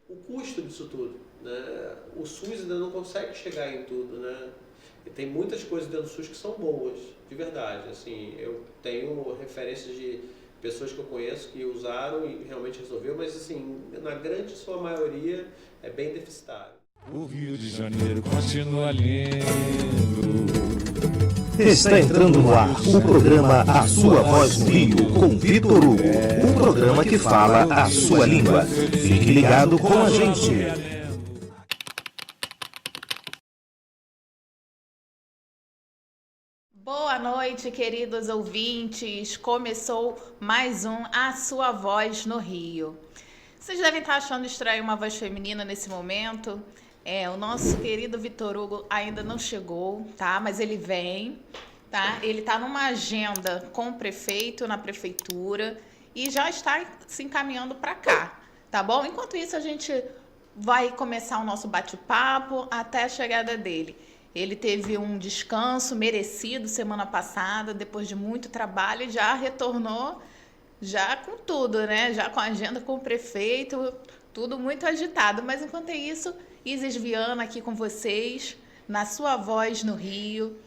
o custo disso tudo, né? O SUS ainda não consegue chegar em tudo, né? E tem muitas coisas dentro do SUS que são boas, de verdade. Assim, eu tenho referências de pessoas que eu conheço que usaram e realmente resolveu, mas assim, na grande sua maioria é bem deficitário. O Rio de Janeiro continua lindo. Está entrando no ar o programa A Sua Voz no Rio, com Vitor Hugo. Um programa que fala a sua língua. Fique ligado com a gente. Boa noite, queridos ouvintes. Começou mais um A Sua Voz no Rio. Vocês devem estar achando estranho uma voz feminina nesse momento. O nosso querido Vitor Hugo ainda não chegou, tá? Mas ele vem, tá? Ele está numa agenda com o prefeito na prefeitura e já está se encaminhando para cá, tá bom? Enquanto isso, a gente vai começar o nosso bate-papo até a chegada dele. Ele teve um descanso merecido semana passada, depois de muito trabalho, e já retornou já com tudo, né? Já com a agenda com o prefeito, tudo muito agitado. Mas enquanto isso, Isis Viana aqui com vocês, na Sua Voz no Rio.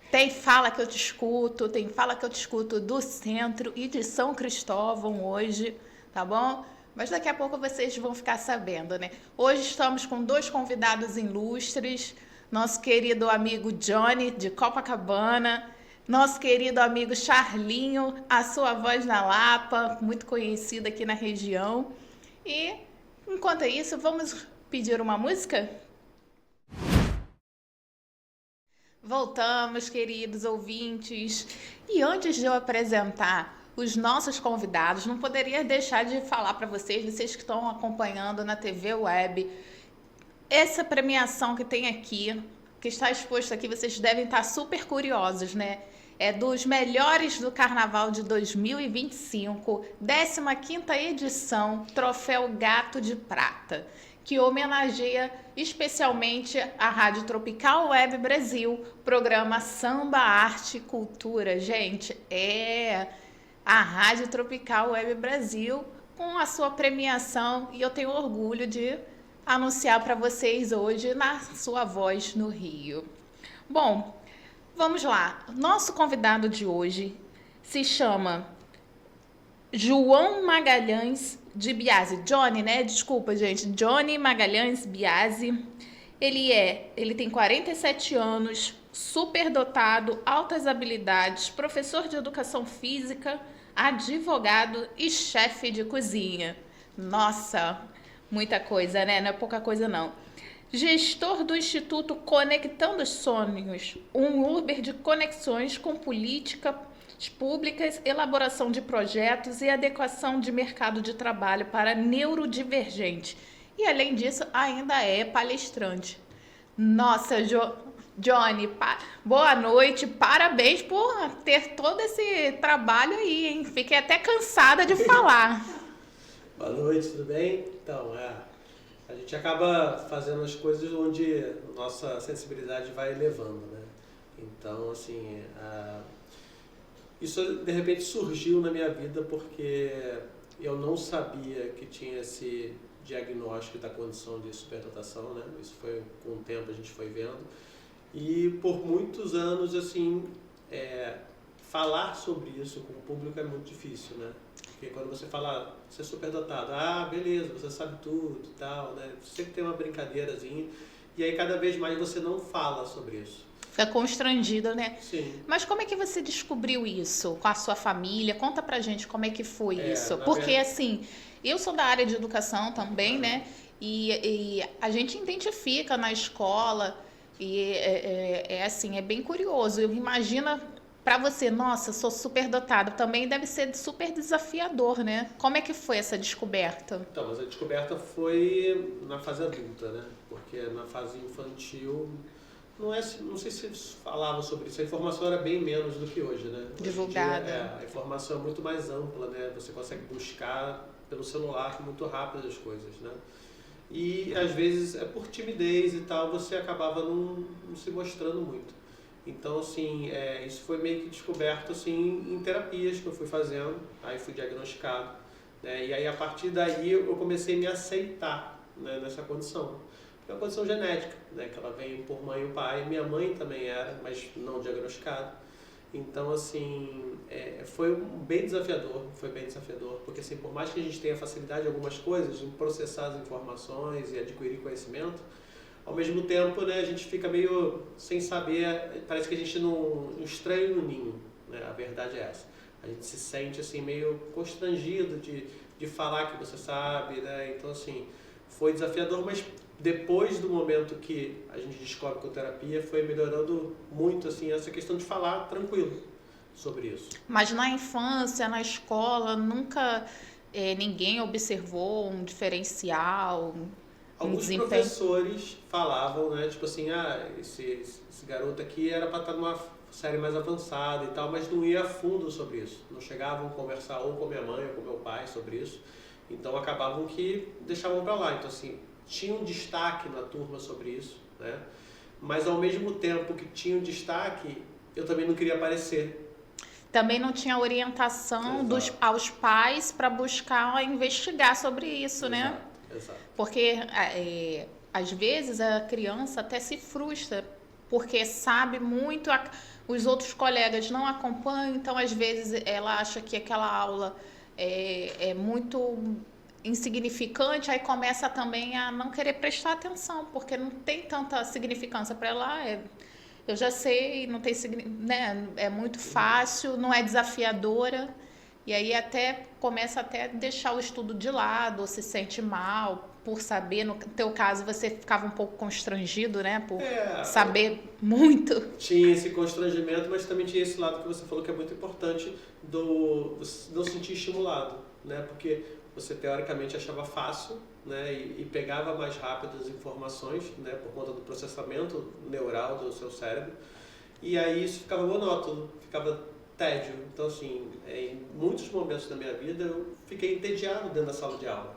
Tem Fala Que Eu Te Escuto, tem Fala Que Eu Te Escuto do Centro e de São Cristóvão hoje, tá bom? Mas daqui a pouco vocês vão ficar sabendo, né? Hoje estamos com dois convidados ilustres, nosso querido amigo Johnny, de Copacabana, nosso querido amigo Charlinho, a Sua Voz na Lapa, muito conhecido aqui na região. E, enquanto isso, vamos pedir uma música? Voltamos, queridos ouvintes. E antes de eu apresentar os nossos convidados, não poderia deixar de falar para vocês que estão acompanhando na TV Web, essa premiação que tem aqui, que está exposta aqui, vocês devem estar super curiosos, né? É dos melhores do Carnaval de 2025, 15ª edição, Troféu Gato de Prata, que homenageia especialmente a Rádio Tropical Web Brasil, programa Samba, Arte e Cultura. Gente, a Rádio Tropical Web Brasil com a sua premiação, e eu tenho orgulho de anunciar para vocês hoje na Sua Voz no Rio. Bom, vamos lá. Nosso convidado de hoje se chama João Magalhães de Biasi. Johnny, né? Desculpa, gente. Johnny Magalhães Biasi. Ele tem 47 anos, superdotado, altas habilidades, professor de educação física, advogado e chefe de cozinha. Nossa, muita coisa, né? Não é pouca coisa, não. Gestor do Instituto Conectando os Sonhos, um Uber de conexões com políticas públicas, elaboração de projetos e adequação de mercado de trabalho para neurodivergente. E, além disso, ainda é palestrante. Nossa, Johnny, boa noite, parabéns por ter todo esse trabalho aí, hein? Fiquei até cansada de falar. Boa noite, tudo bem? Então, a gente acaba fazendo as coisas onde nossa sensibilidade vai levando, né? Então, assim, isso de repente surgiu na minha vida porque eu não sabia que tinha esse diagnóstico da condição de superdotação, né? Isso foi com o tempo a gente foi vendo. E por muitos anos, assim, falar sobre isso com o público é muito difícil, né? Porque quando você fala, você é superdotado, beleza, você sabe tudo e tal, né? Sempre tem uma brincadeirazinha, e aí cada vez mais você não fala sobre isso. Fica constrangido, né? Sim. Mas como é que você descobriu isso com a sua família? Conta pra gente como é que foi isso. Porque, assim, eu sou da área de educação também, né? E a gente identifica na escola, e assim, é bem curioso. Eu imagino para você, nossa, sou super dotado, também deve ser super desafiador, né? Como é que foi essa descoberta? Então, mas a descoberta foi na fase adulta, né? Porque na fase infantil, não sei se falava sobre isso, a informação era bem menos do que hoje, né? Divulgada. Hoje em dia, a informação é muito mais ampla, né? Você consegue buscar pelo celular muito rápido as coisas, né? E às vezes, por timidez e tal, você acabava não se mostrando muito. Então, assim, isso foi meio que descoberto, assim, em terapias que eu fui fazendo, aí fui diagnosticado, né? E aí, a partir daí, eu comecei a me aceitar, né, nessa condição. É uma condição genética, né, que ela vem por mãe e pai. Minha mãe também era, mas não diagnosticada. Então, assim, foi bem desafiador, porque assim, por mais que a gente tenha facilidade em algumas coisas, em processar as informações e adquirir conhecimento, ao mesmo tempo, né, a gente fica meio sem saber, parece que a gente não estranho no ninho, né, a verdade é essa. A gente se sente assim meio constrangido de falar que você sabe, né, então assim, foi desafiador, mas depois do momento que a gente descobre com a terapia, foi melhorando muito assim essa questão de falar tranquilo sobre isso. Mas na infância, na escola, nunca ninguém observou um diferencial, Alguns professores falavam, né, tipo assim, esse garoto aqui era para estar numa série mais avançada e tal, mas não ia a fundo sobre isso. Não chegavam a conversar ou com minha mãe ou com meu pai sobre isso. Então acabavam que deixavam para lá. Então assim, tinha um destaque na turma sobre isso, né? Mas ao mesmo tempo que tinha um destaque, eu também não queria aparecer. Também não tinha orientação aos pais para buscar investigar sobre isso, né? Exato. Porque às vezes a criança até se frustra, porque sabe muito, os outros colegas não acompanham, então às vezes ela acha que aquela aula é muito insignificante, aí começa também a não querer prestar atenção, porque não tem tanta significância para ela. Eu já sei, não tem, né, é muito fácil, não é desafiadora, e aí começa até a deixar o estudo de lado, ou se sente mal por saber. No teu caso, você ficava um pouco constrangido, né, por saber muito. Tinha esse constrangimento, mas também tinha esse lado que você falou que é muito importante, do não sentir estimulado, né, porque você teoricamente achava fácil, né, e pegava mais rápido as informações, né, por conta do processamento neural do seu cérebro, e aí isso ficava monótono, ficava tédio. Então assim, em muitos momentos da minha vida eu fiquei entediado dentro da sala de aula,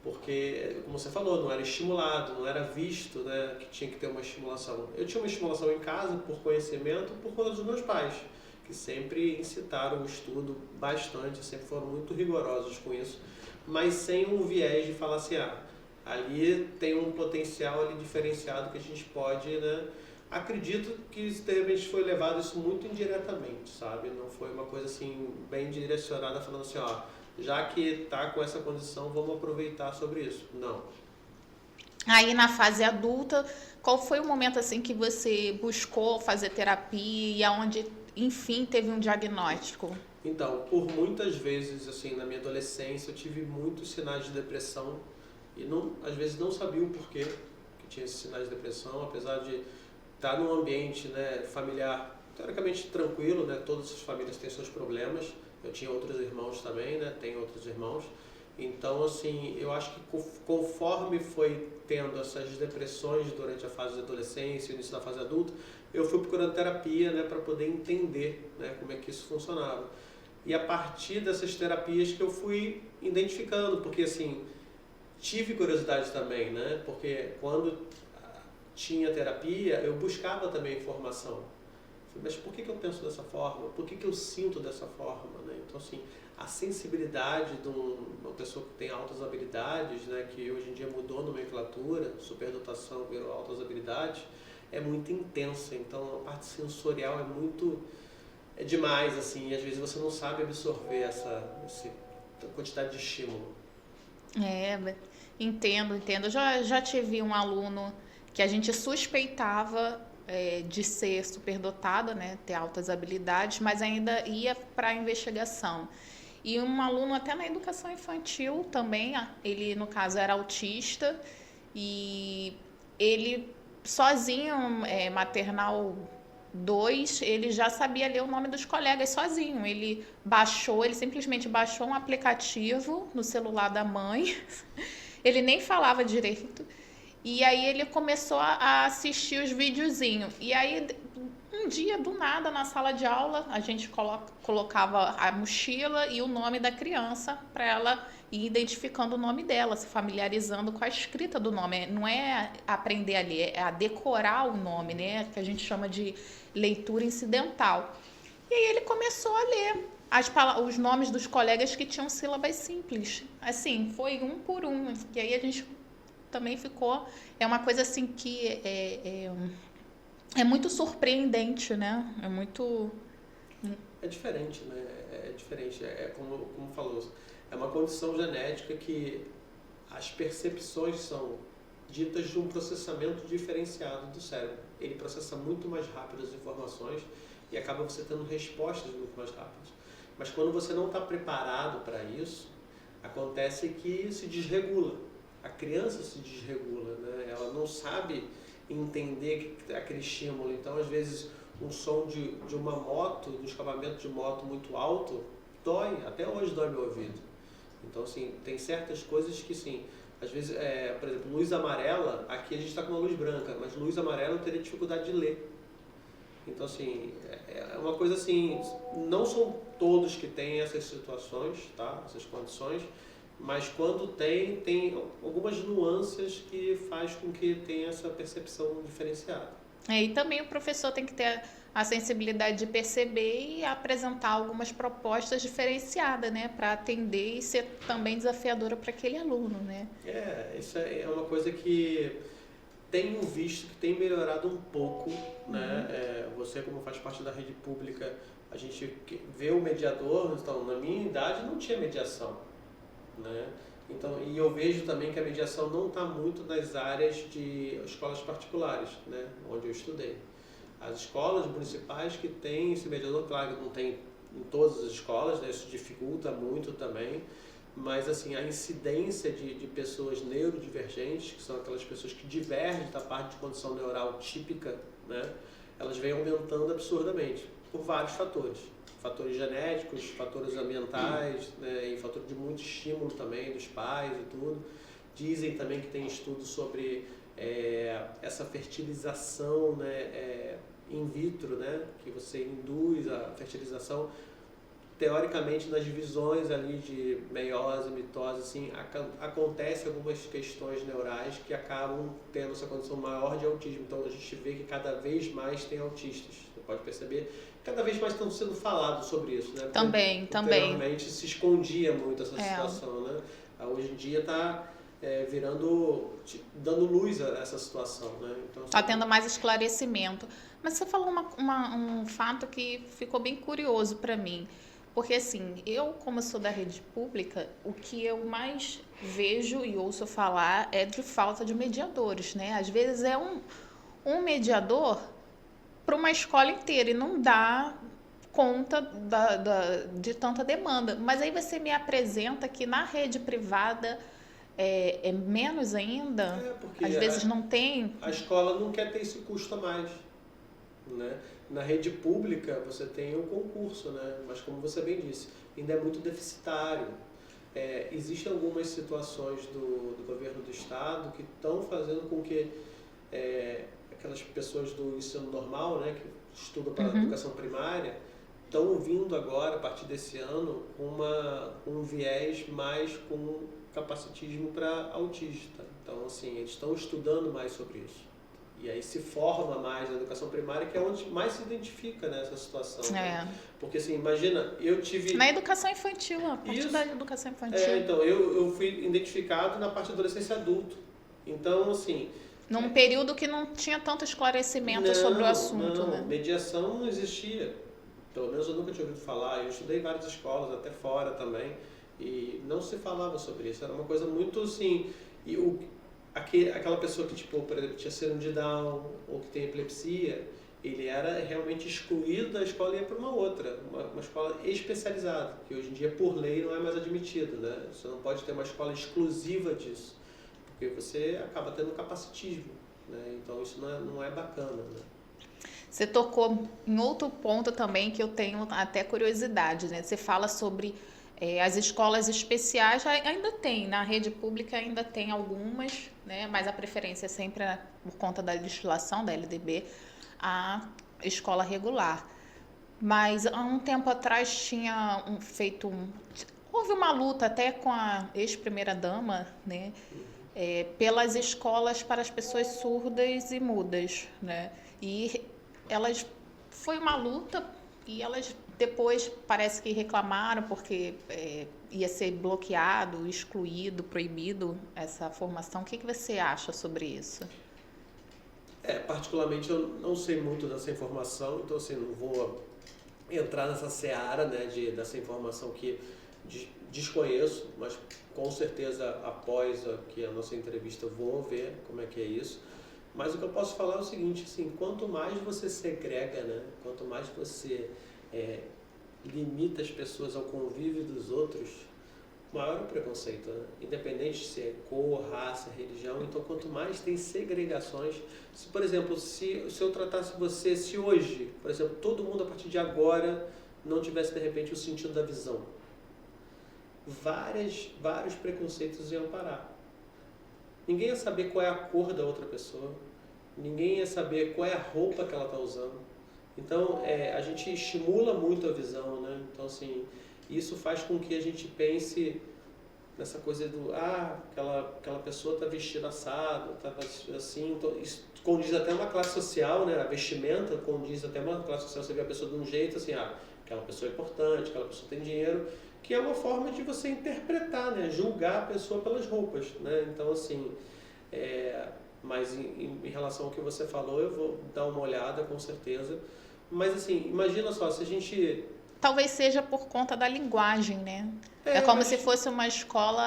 porque, como você falou, não era estimulado, não era visto, né, que tinha que ter uma estimulação. Eu tinha uma estimulação em casa por conhecimento, por conta dos meus pais, que sempre incitaram o estudo bastante, sempre foram muito rigorosos com isso, mas sem um viés de falar assim, ali tem um potencial ali diferenciado que a gente pode, né? Acredito que de repente foi levado isso muito indiretamente, sabe? Não foi uma coisa assim bem direcionada falando assim, já que está com essa condição, vamos aproveitar sobre isso. Não. Aí na fase adulta, qual foi o momento assim que você buscou fazer terapia e aonde, enfim, teve um diagnóstico? Então, por muitas vezes, assim, na minha adolescência, eu tive muitos sinais de depressão e às vezes não sabia o porquê que tinha esses sinais de depressão, apesar de estar num ambiente, né, familiar teoricamente tranquilo, né, todas as famílias têm seus problemas. Eu tinha outros irmãos também, né, tenho outros irmãos. Então, assim, eu acho que conforme foi tendo essas depressões durante a fase de adolescência, início da fase adulta, eu fui procurando terapia, né, para poder entender, né, como é que isso funcionava. E a partir dessas terapias que eu fui identificando, porque assim, tive curiosidade também, né? Porque quando tinha terapia, eu buscava também informação. Mas por que eu penso dessa forma? Por que eu sinto dessa forma, né? Então assim, a sensibilidade de uma pessoa que tem altas habilidades, né, que hoje em dia mudou a nomenclatura, superdotação virou altas habilidades, é muito intensa. Então a parte sensorial é demais, assim, e às vezes você não sabe absorver essa quantidade de estímulo. Entendo. Já tive um aluno que a gente suspeitava de ser superdotado, né, ter altas habilidades, mas ainda ia para a investigação. E um aluno até na educação infantil também, ele no caso era autista, e ele sozinho, maternal 2, ele já sabia ler o nome dos colegas sozinho. Ele simplesmente baixou um aplicativo no celular da mãe, ele nem falava direito, e aí ele começou a assistir os videozinhos. E aí, um dia, do nada, na sala de aula, a gente colocava a mochila e o nome da criança para ela ir identificando o nome dela, se familiarizando com a escrita do nome. Não é aprender a ler, é a decorar o nome, né? Que a gente chama de leitura incidental. E aí ele começou a ler os nomes dos colegas que tinham sílabas simples. Assim, foi um por um. E aí a gente também ficou... É uma coisa assim que é muito surpreendente, né? É muito... É diferente, né? É diferente. É como falou, é uma condição genética que as percepções são ditas de um processamento diferenciado do cérebro. Ele processa muito mais rápido as informações e acaba você tendo respostas muito mais rápidas. Mas quando você não está preparado para isso, acontece que se desregula. A criança se desregula, né? Ela não sabe entender aquele estímulo. Então, às vezes, um som de uma moto, de um escapamento de moto muito alto, dói. Até hoje dói meu ouvido. Então, assim, tem certas coisas que, sim, às vezes, por exemplo, luz amarela, aqui a gente está com uma luz branca, mas luz amarela eu teria dificuldade de ler. Então, assim, é uma coisa assim, não são todos que têm essas situações, tá? Essas condições, mas quando tem algumas nuances que faz com que tenha essa percepção diferenciada. E também o professor tem que ter a sensibilidade de perceber e apresentar algumas propostas diferenciadas, né? Para atender e ser também desafiadora para aquele aluno, né? Isso é uma coisa que tenho visto que tem melhorado um pouco, né? Você, como faz parte da rede pública, a gente vê o mediador. Então, na minha idade não tinha mediação, né? Então, e eu vejo também que a mediação não está muito nas áreas de escolas particulares, né? Onde eu estudei. As escolas municipais que têm esse mediador, claro que não tem em todas as escolas, né? Isso dificulta muito também. Mas, assim, a incidência de pessoas neurodivergentes, que são aquelas pessoas que divergem da parte de condição neural típica, né? Elas vêm aumentando absurdamente, por vários fatores. Fatores genéticos, fatores ambientais, né? E fator de muito estímulo também dos pais e tudo. Dizem também que tem estudos sobre essa fertilização, né? In vitro, né? Que você induz a fertilização. Teoricamente, nas divisões ali de meiose, mitose, assim, acontecem algumas questões neurais que acabam tendo essa condição maior de autismo. Então, a gente vê que cada vez mais tem autistas. Você pode perceber, cada vez mais estão sendo falados sobre isso, né? Também. Anteriormente se escondia muito essa situação, né? Hoje em dia está dando luz a essa situação, né? Então, está tendo mais esclarecimento. Mas você falou um fato que ficou bem curioso para mim. Porque, assim, eu, como sou da rede pública, o que eu mais vejo e ouço falar é de falta de mediadores, né? Às vezes é um mediador para uma escola inteira e não dá conta de tanta demanda. Mas aí você me apresenta que na rede privada é menos ainda, porque às vezes não tem. A escola não quer ter esse custo a mais, né? Na rede pública você tem um concurso, né? Mas como você bem disse, ainda é muito deficitário. Existem algumas situações do governo do estado que estão fazendo com que aquelas pessoas do ensino normal, né, que estudam para a educação primária, estão vindo agora, a partir desse ano, um viés mais com capacitismo para autista. Então, assim, eles estão estudando mais sobre isso. E aí se forma mais na educação primária, que é onde mais se identifica nessa situação. Né? Porque, assim, imagina, eu tive... Na educação infantil, a parte da educação infantil. Então, eu fui identificado na parte de adolescência adulto. Então, assim... Num período que não tinha tanto esclarecimento sobre o assunto, não, né? Mediação não existia. Pelo menos eu nunca tinha ouvido falar. Eu estudei em várias escolas, até fora também, e não se falava sobre isso. Era uma coisa muito, assim... Aquela pessoa que, tipo, por exemplo, tinha síndrome de Down ou que tem epilepsia, ele era realmente excluído da escola e ia para uma outra, uma escola especializada, que hoje em dia, por lei, não é mais admitido, né? Você não pode ter uma escola exclusiva disso, porque você acaba tendo capacitismo, né? Então, isso não é bacana, né? Você tocou em outro ponto também que eu tenho até curiosidade, né? Você fala sobre... as escolas especiais ainda tem, na rede pública ainda tem algumas, né? Mas a preferência é sempre, por conta da legislação da LDB, a escola regular. Mas há um tempo atrás houve uma luta até com a ex-primeira-dama, né? Pelas escolas para as pessoas surdas e mudas, né? E foi uma luta e elas depois parece que reclamaram porque ia ser bloqueado, excluído, proibido essa formação. O que você acha sobre isso? Particularmente eu não sei muito dessa informação, então assim, não vou entrar nessa seara, né, dessa informação que desconheço, mas com certeza após aqui a nossa entrevista eu vou ver como é que é isso. Mas o que eu posso falar é o seguinte, assim, quanto mais você segrega, né, quanto mais você limita as pessoas ao convívio dos outros, maior é o preconceito, né? Independente se é cor, raça, religião. Então, quanto mais tem segregações, se, por exemplo, se eu tratasse você, se hoje, por exemplo, todo mundo a partir de agora não tivesse de repente o sentido da visão, vários preconceitos iam parar. Ninguém ia saber qual é a cor da outra pessoa, ninguém ia saber qual é a roupa que ela está usando. Então, a gente estimula muito a visão, né? Então, assim, isso faz com que a gente pense nessa coisa do, aquela pessoa está vestida assado, está assim, então, isso condiz até uma classe social, né? A vestimenta condiz até uma classe social, você vê a pessoa de um jeito, assim, aquela pessoa é importante, aquela pessoa tem dinheiro, que é uma forma de você interpretar, né? Julgar a pessoa pelas roupas, né? Então, assim, mas em relação ao que você falou, eu vou dar uma olhada, com certeza. Mas, assim, imagina só, se a gente... Talvez seja por conta da linguagem, né? É como se fosse uma escola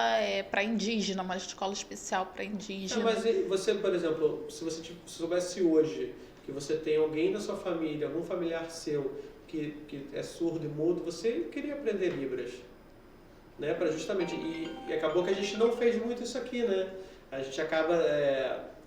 para indígena, uma escola especial para indígena. Mas você, por exemplo, se você soubesse hoje que você tem alguém da sua família, algum familiar seu que é surdo e mudo, você queria aprender Libras, né? Para justamente... E acabou que a gente não fez muito isso aqui, né? A gente acaba...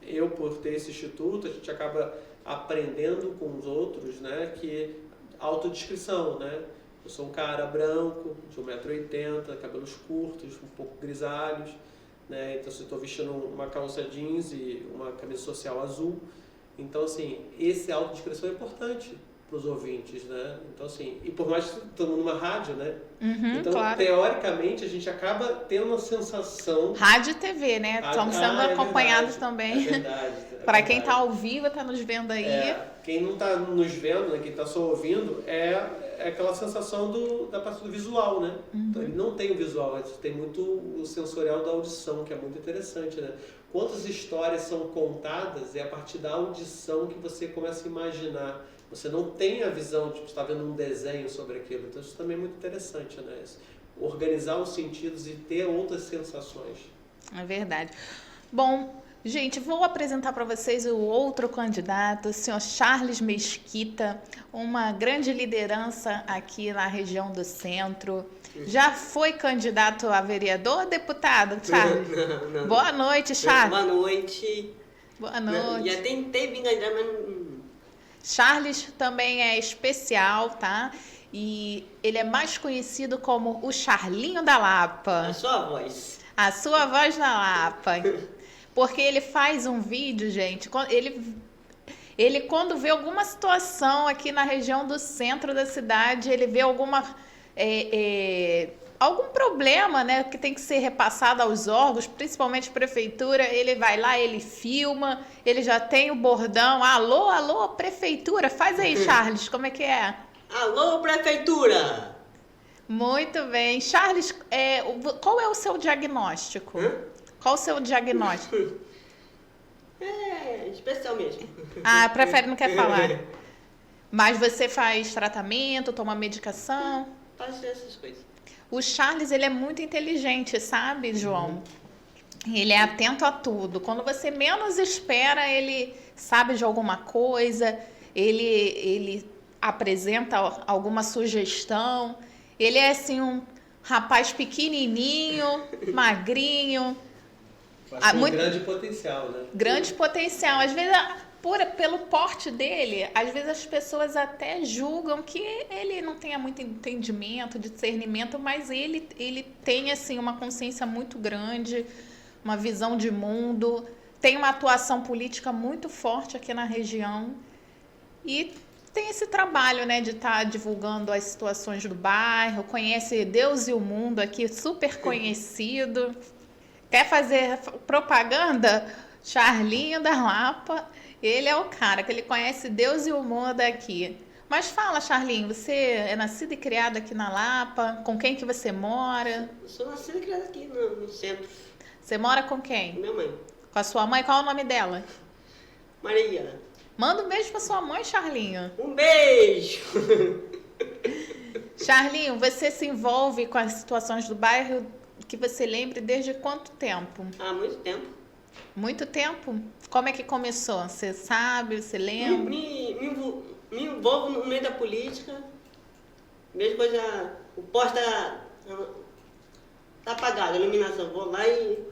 eu, por ter esse instituto, a gente acaba aprendendo com os outros, né? Que autodescrição, né? Eu sou um cara branco, de 1,80 m, cabelos curtos, um pouco grisalhos, né? Então, se eu estou vestindo uma calça jeans e uma camisa social azul, então, assim, essa autodescrição é importante para os ouvintes, né? Então, assim, e por mais que estamos numa rádio, né? Então, claro, teoricamente, a gente acaba tendo uma sensação... Rádio e TV, né? Estamos sendo acompanhados também. É verdade. Para quem está ao vivo, está nos vendo aí. Quem não está nos vendo, né? Quem está só ouvindo, é aquela sensação da parte do visual, né? Então, ele não tem o visual, ele tem muito o sensorial da audição, que é muito interessante, né? Quantas histórias são contadas, é a partir da audição que você começa a imaginar. Você não tem a visão, tipo, você está vendo um desenho sobre aquilo. Então, isso também é muito interessante, né? Organizar os sentidos e ter outras sensações. É verdade. Bom, gente, vou apresentar para vocês o outro candidato, o senhor Charles Mesquita, uma grande liderança aqui na região do centro. Já foi candidato a vereador, deputado, Charles? Não. Boa noite, Charles. Boa noite. Boa noite. Já tentei vir candidato, mas... Charles também é especial, tá? E ele é mais conhecido como o Charlinho da Lapa. A sua voz. A sua voz na Lapa. Porque ele faz um vídeo, gente, ele quando vê alguma situação aqui na região do centro da cidade, ele vê algum problema, né, que tem que ser repassado aos órgãos, principalmente prefeitura, ele vai lá, ele filma, ele já tem o bordão, alô, prefeitura, faz aí, Charles, como é que é? Alô, prefeitura! Muito bem. Charles, qual é o seu diagnóstico? Qual o seu diagnóstico? Especial mesmo. Prefere não quer falar. Mas você faz tratamento, toma medicação? Faço essas coisas. O Charles, ele é muito inteligente, sabe, João? Ele é atento a tudo. Quando você menos espera, ele sabe de alguma coisa, ele apresenta alguma sugestão. Ele é, assim, um rapaz pequenininho, magrinho. Muito grande potencial, né? Grande potencial. Às vezes, pelo porte dele, às vezes as pessoas até julgam que ele não tenha muito entendimento, discernimento, mas ele tem, assim, uma consciência muito grande, uma visão de mundo, tem uma atuação política muito forte aqui na região e tem esse trabalho, né, de estar divulgando as situações do bairro, conhece Deus e o Mundo aqui, super conhecido. Quer fazer propaganda? Charlinho da Lapa, ele é o cara que ele conhece Deus e o mundo aqui. Mas fala, Charlinho, você é nascido e criado aqui na Lapa? Com quem que você mora? Eu sou nascida e criada aqui no centro. Você mora com Com quem? minha mãe, Com a sua mãe? Qual é o nome dela? Maria. Manda um beijo pra sua mãe, Charlinho. Um beijo! Charlinho, você se envolve com as situações do bairro que você lembre desde quanto tempo? Há muito tempo. Muito tempo? Como é que começou? Você sabe, você lembra? Me envolvo no meio da política. Mesmo coisa. O poste tá apagado, a iluminação. Vou lá e.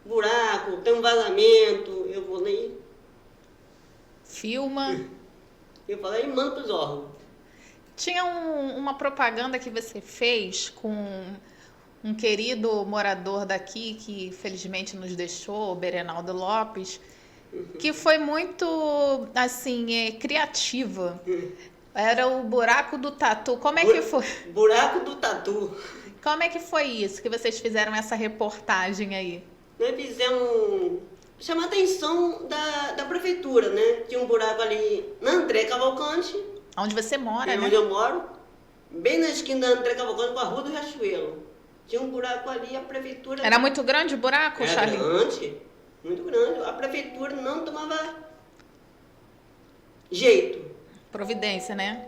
Buraco, tem um vazamento. Eu vou lá e. Filma. Eu falo e mando pros órgãos. Tinha uma propaganda que você fez com um querido morador daqui, que felizmente nos deixou, o Berenaldo Lopes, que foi muito, assim, criativa. Era o buraco do tatu. Como é que foi? Buraco do tatu. Como é que foi isso, que vocês fizeram essa reportagem aí? Nós fizemos chamar a atenção da prefeitura, né? Tinha um buraco ali na André Cavalcante, Onde você mora, né? onde eu moro, bem na esquina da André Cavalcante com a Rua do Riachuelo. Tinha um buraco ali, a prefeitura... Era muito grande o buraco, Era Charlinho? grande, muito grande. A prefeitura não tomava jeito. Providência, né?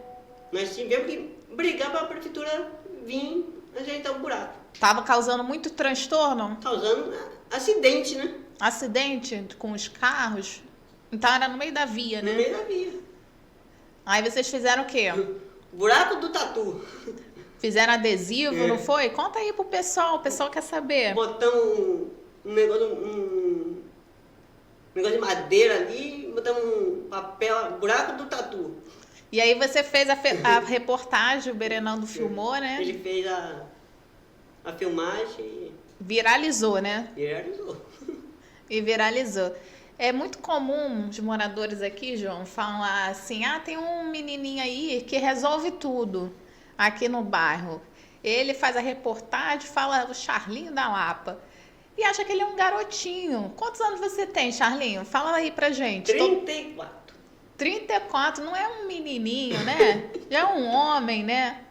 Nós tivemos que brigar para a prefeitura vir ajeitar o buraco. Tava causando muito transtorno, Causando acidente, né? acidente com os carros. Então era no meio da via, No né? meio da via. Aí vocês fizeram o quê? Buraco do tatu. Fizeram adesivo, não foi? Conta aí pro pessoal, o pessoal quer saber. Botamos um negócio de madeira ali, botamos um papel, buraco do tatu. E aí você fez a reportagem, o Berenaldo filmou, né? Ele fez a filmagem e Viralizou, né? realizou. E viralizou. É muito comum os moradores aqui, João, falar assim, tem um menininho aí que resolve tudo aqui no bairro. Ele faz a reportagem, fala o Charlinho da Lapa. E acha que ele é um garotinho. Quantos anos você tem, Charlinho? Fala aí pra gente. 34. 34, não é um menininho, né? Já é um homem, né?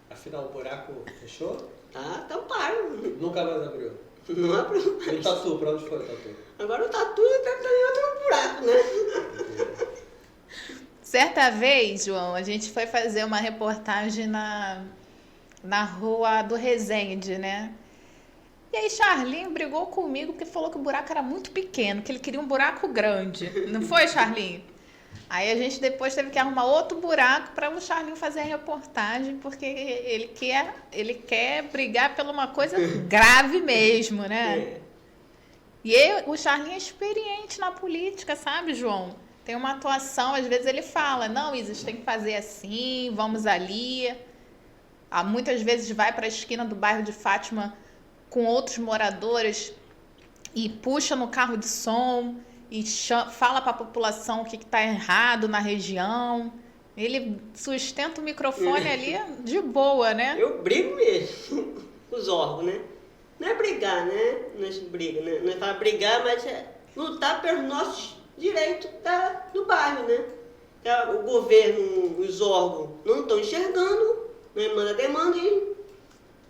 Afinal, o buraco fechou? Tá tampado. Nunca mais abriu. Não abriu. E o tatu, pra onde foi o tatu? Agora o tatu tá em outro buraco, né? Certa vez, João, a gente foi fazer uma reportagem na rua do Resende, né? E aí Charlinho brigou comigo porque falou que o buraco era muito pequeno, que ele queria um buraco grande. Não foi, Charlinho? Aí a gente depois teve que arrumar outro buraco para o Charlinho fazer a reportagem, porque ele quer brigar por uma coisa grave mesmo, né? E o Charlinho é experiente na política, sabe, João? Tem uma atuação, às vezes ele fala, não, Isis, tem que fazer assim, vamos ali. Muitas vezes vai para a esquina do bairro de Fátima com outros moradores e puxa no carro de som e fala para a população o que está errado na região. Ele sustenta o microfone ali de boa, né? Eu brigo mesmo com os órgãos, né? Não é brigar, né? Nós briga, né? Não é falar brigar, mas é lutar pelos nossos direitos do bairro, né? O governo, os órgãos não estão enxergando, não manda demanda e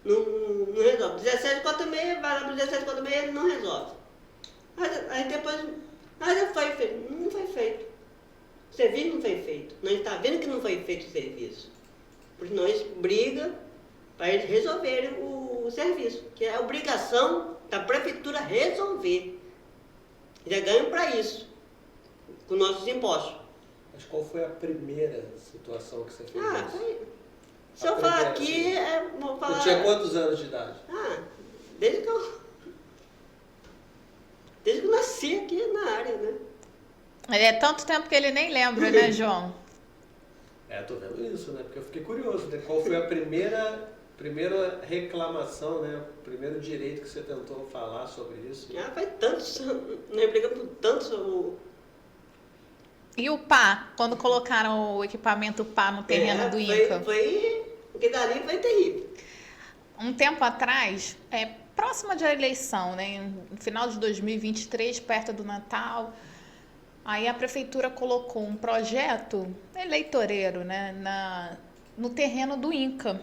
não resolve. 1746, vai lá para 1746 e não resolve. Aí depois, já foi feito. Não foi feito. O serviço não foi feito. Nós estamos vendo que não foi feito o serviço. Porque nós briga para eles resolverem o serviço, que é a obrigação da prefeitura resolver. Já ganham para isso, com nossos impostos. Mas qual foi a primeira situação que você fez isso? Foi. Se eu falar aqui, vou falar... Você tinha quantos anos de idade? Desde que eu nasci aqui na área, né? É tanto tempo que ele nem lembra, né, João? Tô vendo isso, né? Porque eu fiquei curioso, né? Qual foi a primeira reclamação, né? O primeiro direito que você tentou falar sobre isso? Faz tantos, nós brigamos por tantos... E o pá, quando colocaram o equipamento pá no terreno do INCA? Porque dali foi terrível. Um tempo atrás, próxima da eleição, né? No final de 2023, perto do Natal, Aí a prefeitura colocou um projeto eleitoreiro, né, no terreno do INCA.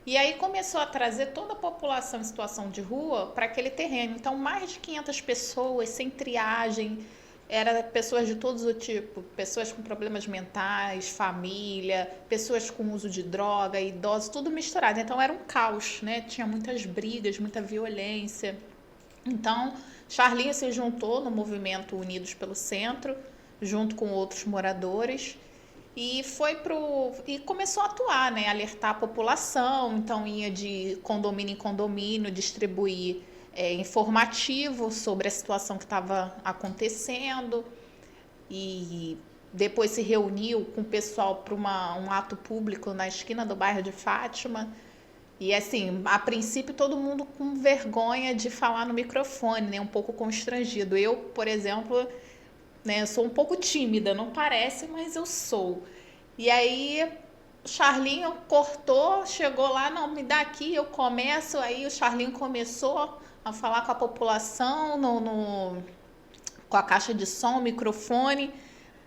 E aí começou a trazer toda a população em situação de rua para aquele terreno. Então, mais de 500 pessoas, sem triagem, eram pessoas de todos os tipos, pessoas com problemas mentais, família, pessoas com uso de droga, idosos, tudo misturado. Então, era um caos, né? Tinha muitas brigas, muita violência. Então, Charlinho se juntou no movimento Unidos pelo Centro, junto com outros moradores, e começou a atuar, né? Alertar a população. Então ia de condomínio em condomínio distribuir informativo sobre a situação que estava acontecendo, e depois se reuniu com o pessoal para um ato público na esquina do bairro de Fátima. E assim, a princípio todo mundo com vergonha de falar no microfone, né? Um pouco constrangido. Eu, por exemplo, né, eu sou um pouco tímida, não parece, mas eu sou. E aí Charlinho cortou, chegou lá, não, me dá aqui, eu começo. Aí o Charlinho começou a falar com a população com a caixa de som, microfone.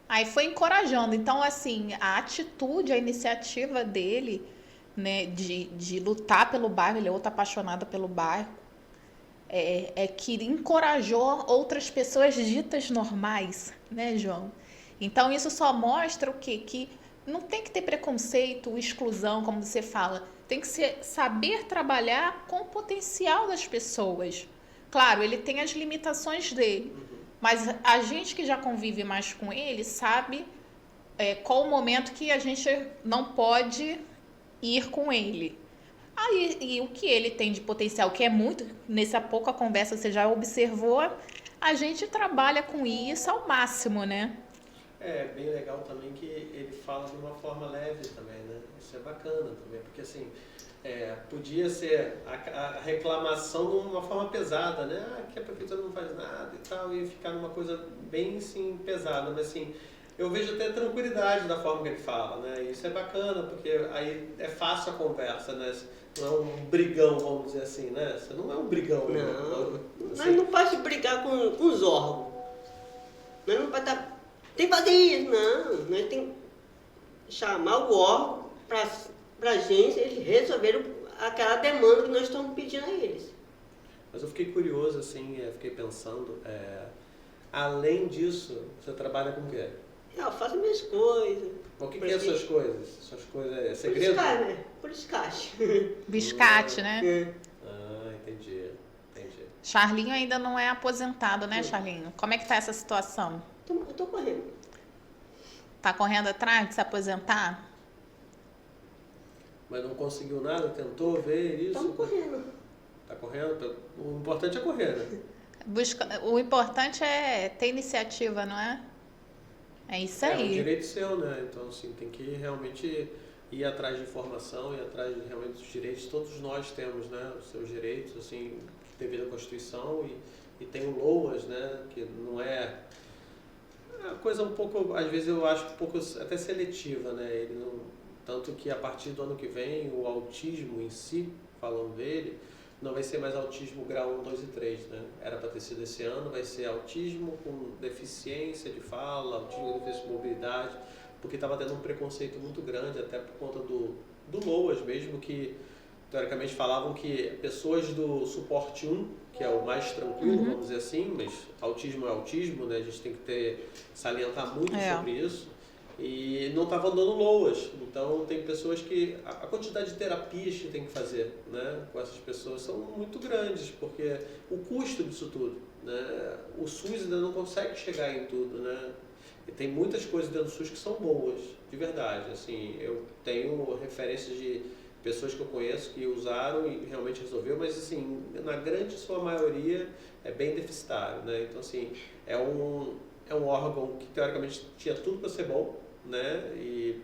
Aí foi encorajando. Então, assim, a atitude, a iniciativa dele, né, de lutar pelo bairro, ele é outro apaixonado pelo bairro, que encorajou outras pessoas ditas normais, né, João? Então isso só mostra o quê? Que não tem que ter preconceito, exclusão, como você fala, tem que saber trabalhar com o potencial das pessoas. Claro, ele tem as limitações dele, mas a gente que já convive mais com ele sabe qual o momento que a gente não pode ir com ele. Aí, e o que ele tem de potencial, que é muito, nessa pouca conversa você já observou, a gente trabalha com isso ao máximo, né? É bem legal também que ele fala de uma forma leve também, né? Isso é bacana também, porque assim, podia ser a reclamação de uma forma pesada, né? Que a prefeitura não faz nada e tal, e ficar numa coisa bem, assim, pesada, mas assim, eu vejo até tranquilidade da forma que ele fala, né? Isso é bacana, porque aí é fácil a conversa, né? Não é um brigão, vamos dizer assim, né? Você não é um brigão. Não, assim. nós não podemos brigar com os órgãos. Nós não podemos tem que fazer isso, não. Nós temos que chamar o órgão para a agência, eles resolveram aquela demanda que nós estamos pedindo a eles. Mas eu fiquei curioso, assim, fiquei pensando, além disso, você trabalha com o quê? Eu faço minhas coisas. O que é suas coisas? Suas coisas é segredo? Por escate. Biscate, né? Ah, entendi. Charlinho ainda não é aposentado, né, Charlinho? Como é que tá essa situação? Eu tô correndo. Tá correndo atrás de se aposentar? Mas não conseguiu nada? Tentou ver isso? Estamos correndo. Tá correndo? O importante é correr, né? O importante é ter iniciativa, não é? É isso aí. É um direito seu, né? Então, assim, tem que realmente ir atrás de informação, ir atrás realmente dos direitos. Todos nós temos, né? Os seus direitos, assim, devido à Constituição, e tem o LOAS, né? Que não é uma coisa um pouco, às vezes eu acho um pouco até seletiva, né? Ele não, tanto que a partir do ano que vem, o autismo em si, falando dele, não vai ser mais autismo grau 1, 2 e 3, né? Era para ter sido esse ano, vai ser autismo com deficiência de fala, autismo com deficiência de mobilidade, porque estava tendo um preconceito muito grande, até por conta do LOAS mesmo, que teoricamente falavam que pessoas do suporte 1, que é o mais tranquilo, vamos dizer assim, mas autismo é autismo, né? A gente tem que salientar muito sobre isso. E não estavam dando LOAS. Então tem pessoas que a quantidade de terapias que tem que fazer, né, com essas pessoas são muito grandes, porque o custo disso tudo, né, o SUS ainda não consegue chegar em tudo, né? E tem muitas coisas dentro do SUS que são boas, de verdade. Assim, eu tenho referências de pessoas que eu conheço que usaram e realmente resolveu, mas assim, na grande sua maioria é bem deficitário, né? Então assim, é um órgão que teoricamente tinha tudo para ser bom, né? E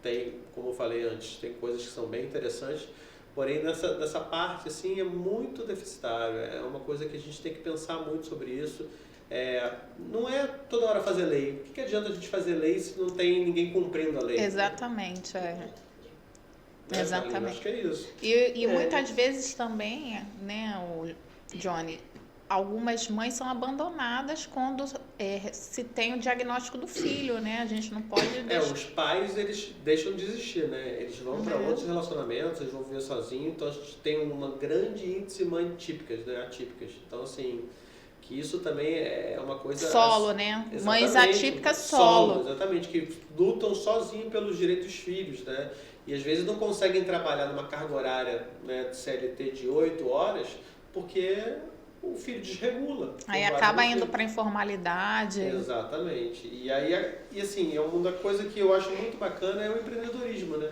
tem, como eu falei antes, tem coisas que são bem interessantes, porém nessa parte assim é muito deficitário. É uma coisa que a gente tem que pensar muito sobre isso. Não é toda hora fazer lei. O que adianta a gente fazer lei se não tem ninguém cumprindo a lei? Exatamente, Exatamente. Acho que é isso. E muitas vezes também, né, o Johnny, algumas mães são abandonadas quando se tem o diagnóstico do filho, né? A gente não pode deixar... Os pais, eles deixam de existir, né? Eles vão para outros relacionamentos, eles vão viver sozinhos, então a gente tem uma grande índice de mães típicas, né? Atípicas. Então, assim, que isso também é uma coisa... Solo, né? Exatamente, mães atípicas solo. Exatamente, que lutam sozinhos pelos direitos dos filhos, né? E às vezes não conseguem trabalhar numa carga horária, né, de CLT de 8 horas, porque o filho desregula. Aí acaba indo para informalidade. Exatamente. E aí, assim, uma coisa que eu acho muito bacana é o empreendedorismo, né?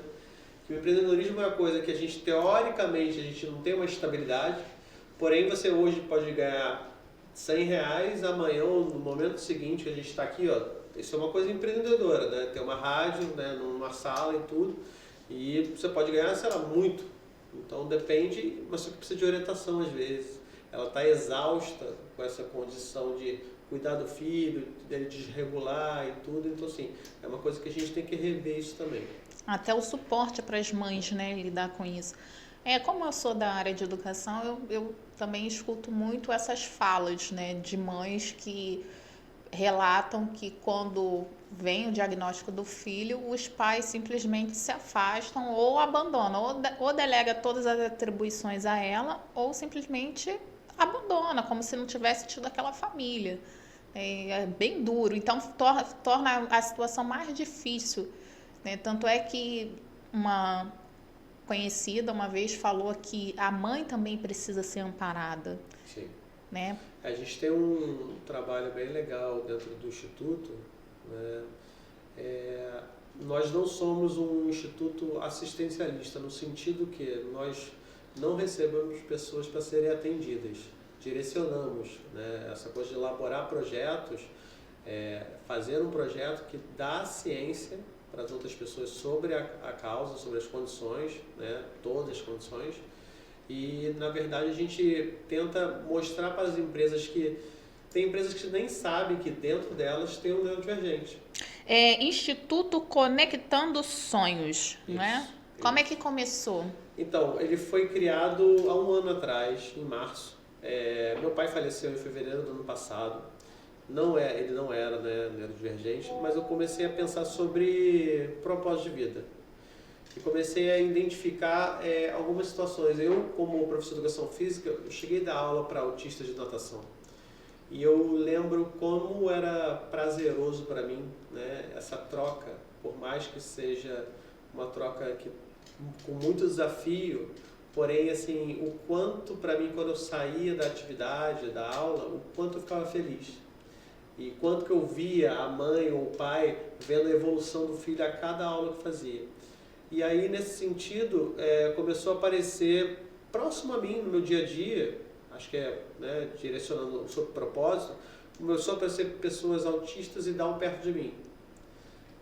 Que o empreendedorismo é uma coisa que a gente, teoricamente, a gente não tem uma estabilidade, porém você hoje pode ganhar R$100, amanhã ou no momento seguinte que a gente está aqui, ó, isso é uma coisa empreendedora, né? Ter uma rádio, né, numa sala e tudo, e você pode ganhar, sei lá, muito. Então depende, mas você precisa de orientação às vezes. Ela está exausta com essa condição de cuidar do filho, dele desregular e tudo. Então, assim, é uma coisa que a gente tem que rever isso também. Até o suporte para as mães, né, lidar com isso. Como eu sou da área de educação, eu também escuto muito essas falas, né, de mães que relatam que quando vem o diagnóstico do filho, os pais simplesmente se afastam ou abandonam, ou delega todas as atribuições a ela, ou simplesmente abandona, como se não tivesse tido aquela família. É bem duro, então torna a situação mais difícil, né? Tanto é que uma conhecida uma vez falou que a mãe também precisa ser amparada. Sim. Né? A gente tem um trabalho bem legal dentro do Instituto, né? Nós não somos um instituto assistencialista, no sentido que nós não recebemos pessoas para serem atendidas, direcionamos, né? Essa coisa de elaborar projetos, fazer um projeto que dá ciência para as outras pessoas sobre a causa, sobre as condições, né? Todas as condições. E, na verdade, a gente tenta mostrar para as empresas que tem empresas que nem sabem que dentro delas tem um neurodivergente. Instituto Conectando Sonhos, não é? Como é que começou? Então, ele foi criado há 1 ano atrás, em março. Meu pai faleceu em fevereiro do ano passado. Ele não era, né, neurodivergente, mas eu comecei a pensar sobre propósito de vida. E comecei a identificar algumas situações. Eu, como professor de educação física, eu cheguei a dar aula para autistas de natação. E eu lembro como era prazeroso para mim, né, essa troca, por mais que seja uma troca com muito desafio, porém, assim, o quanto para mim, quando eu saía da atividade, da aula, o quanto eu ficava feliz. E quanto que eu via a mãe ou o pai vendo a evolução do filho a cada aula que fazia. E aí, nesse sentido, começou a aparecer próximo a mim, no meu dia a dia, acho que né, direcionando sobre propósito, começou a aparecer pessoas autistas e dar perto de mim.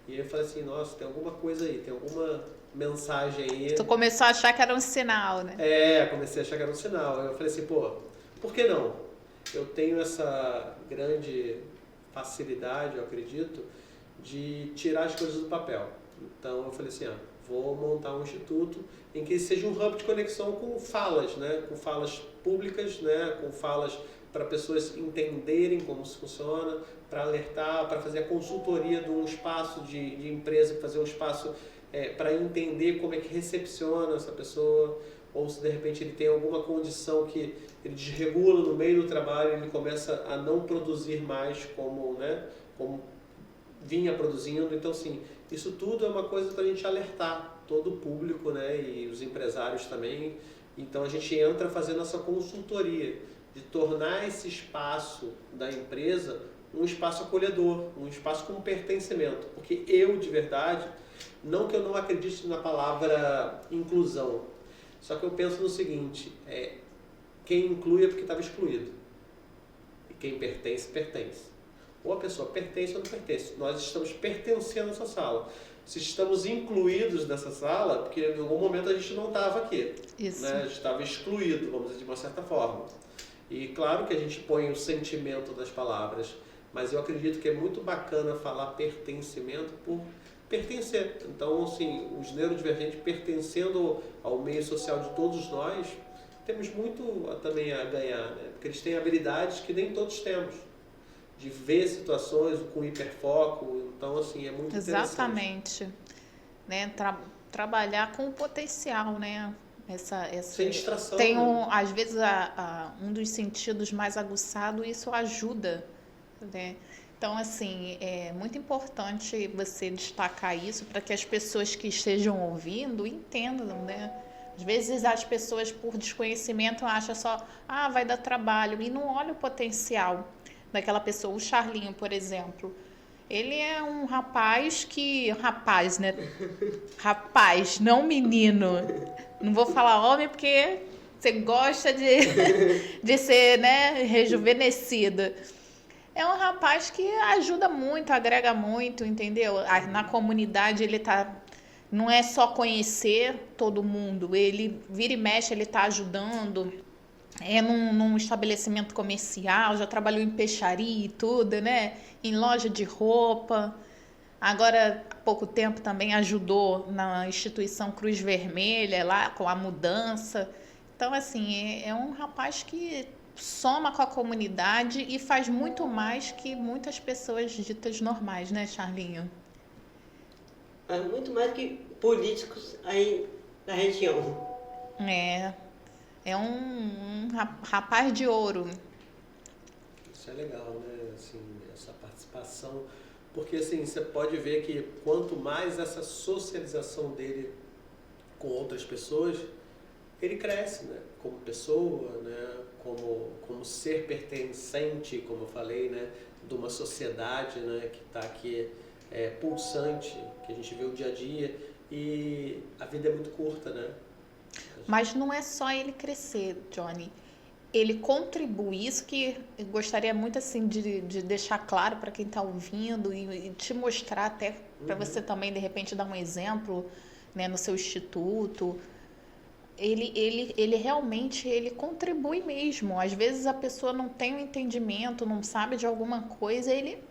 E aí eu falei assim, nossa, tem alguma coisa aí, tem alguma mensagem aí. Tu começou a achar que era um sinal, né? Comecei a achar que era um sinal. Eu falei assim, por que não? Eu tenho essa grande facilidade, eu acredito, de tirar as coisas do papel. Então eu falei assim, vou montar um instituto em que seja um hub de conexão com falas, né? Com falas públicas, né? Com falas para pessoas entenderem como isso funciona, para alertar, para fazer a consultoria de um espaço de empresa, fazer um espaço para entender como é que recepciona essa pessoa, ou se de repente ele tem alguma condição que ele desregula no meio do trabalho, ele começa a não produzir mais como vinha produzindo. Então, assim, isso tudo é uma coisa para a gente alertar todo o público, né, e os empresários também. Então, a gente entra fazendo essa consultoria de tornar esse espaço da empresa um espaço acolhedor, um espaço com pertencimento. Porque eu, de verdade, não que eu não acredite na palavra inclusão, só que eu penso no seguinte, quem inclui é porque estava excluído. E quem pertence, pertence. Ou a pessoa pertence ou não pertence. Nós estamos pertencendo a essa sala. Se estamos incluídos nessa sala, porque em algum momento a gente não estava aqui. Isso. Né? A gente estava excluído, vamos dizer, de uma certa forma. E claro que a gente põe o sentimento das palavras, mas eu acredito que é muito bacana falar pertencimento por pertencer. Então, assim, os neurodivergentes pertencendo ao meio social de todos nós, temos muito também a ganhar, né? Porque eles têm habilidades que nem todos temos, de ver situações com hiperfoco, então assim, é muito interessante. Exatamente. Né? Trabalhar com o potencial, né? Sem distração. Tem né? às vezes um dos sentidos mais aguçados, isso ajuda, né? Então, assim, é muito importante você destacar isso para que as pessoas que estejam ouvindo entendam, né? Às vezes as pessoas, por desconhecimento, acham só, vai dar trabalho, e não olha o potencial daquela pessoa. O Charlinho, por exemplo, ele é um rapaz, né? Rapaz, não menino. Não vou falar homem porque você gosta de ser, né, rejuvenescida. É um rapaz que ajuda muito, agrega muito, entendeu? Na comunidade ele não é só conhecer todo mundo, ele vira e mexe, ele tá ajudando. É num estabelecimento comercial, já trabalhou em peixaria e tudo, né? Em loja de roupa. Agora, há pouco tempo também ajudou na instituição Cruz Vermelha, lá com a mudança. Então, assim, é um rapaz que soma com a comunidade e faz muito mais que muitas pessoas ditas normais, né, Charlinho? Muito mais que políticos aí da região. É um rapaz de ouro. Isso é legal, né? Assim, essa participação. Porque assim, você pode ver que quanto mais essa socialização dele com outras pessoas, ele cresce, né? Como pessoa, né? Como ser pertencente, como eu falei, né? De uma sociedade, né? Que está aqui pulsante, que a gente vê o dia a dia, e a vida é muito curta, né? Mas não é só ele crescer, Johnny. Ele contribui, isso que eu gostaria muito assim de deixar claro para quem está ouvindo e te mostrar até para você também, de repente, dar um exemplo, né, no seu instituto. Ele realmente contribui mesmo. Às vezes a pessoa não tem um entendimento, não sabe de alguma coisa, ele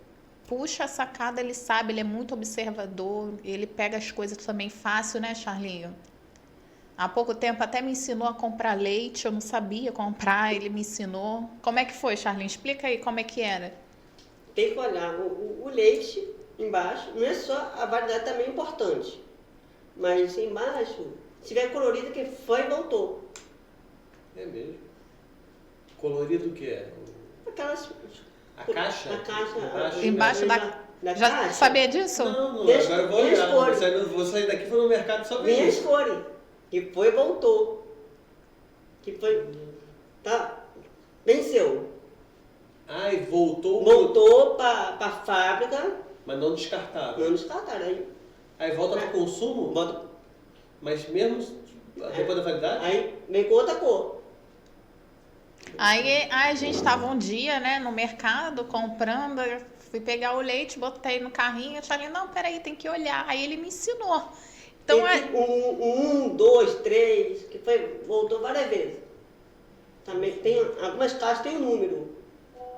puxa a sacada, ele sabe, ele é muito observador, ele pega as coisas também fácil, né, Charlinho? Há pouco tempo até me ensinou a comprar leite, eu não sabia comprar, ele me ensinou. Como é que foi, Charlinho? Explica aí como é que era. Tem que olhar o leite embaixo, não é só a variedade também é importante, mas embaixo, se tiver colorido que foi e voltou. É mesmo? Colorido o que é? Aquelas... A caixa? A caixa. Embaixo da já caixa. sabia disso? Não, Deixa- agora eu vou deixa olhar. cores. Vou sair daqui e vou no mercado só ver Vem as isso. cores. Que foi e voltou. Que foi... Tá? Venceu. Ah, e voltou. Voltou pra fábrica, Mas não descartado. não descartaram. Aí volta para consumo? Bota, Mas mesmo depois da validade? aí vem com outra cor. Aí a gente estava um dia, né, no mercado, comprando, eu fui pegar o leite, botei no carrinho, eu falei, não, peraí, tem que olhar. Aí ele me ensinou. Então, Tem tipo 1, 2, 3, que foi, voltou várias vezes. Também tem, algumas caixas tem um número.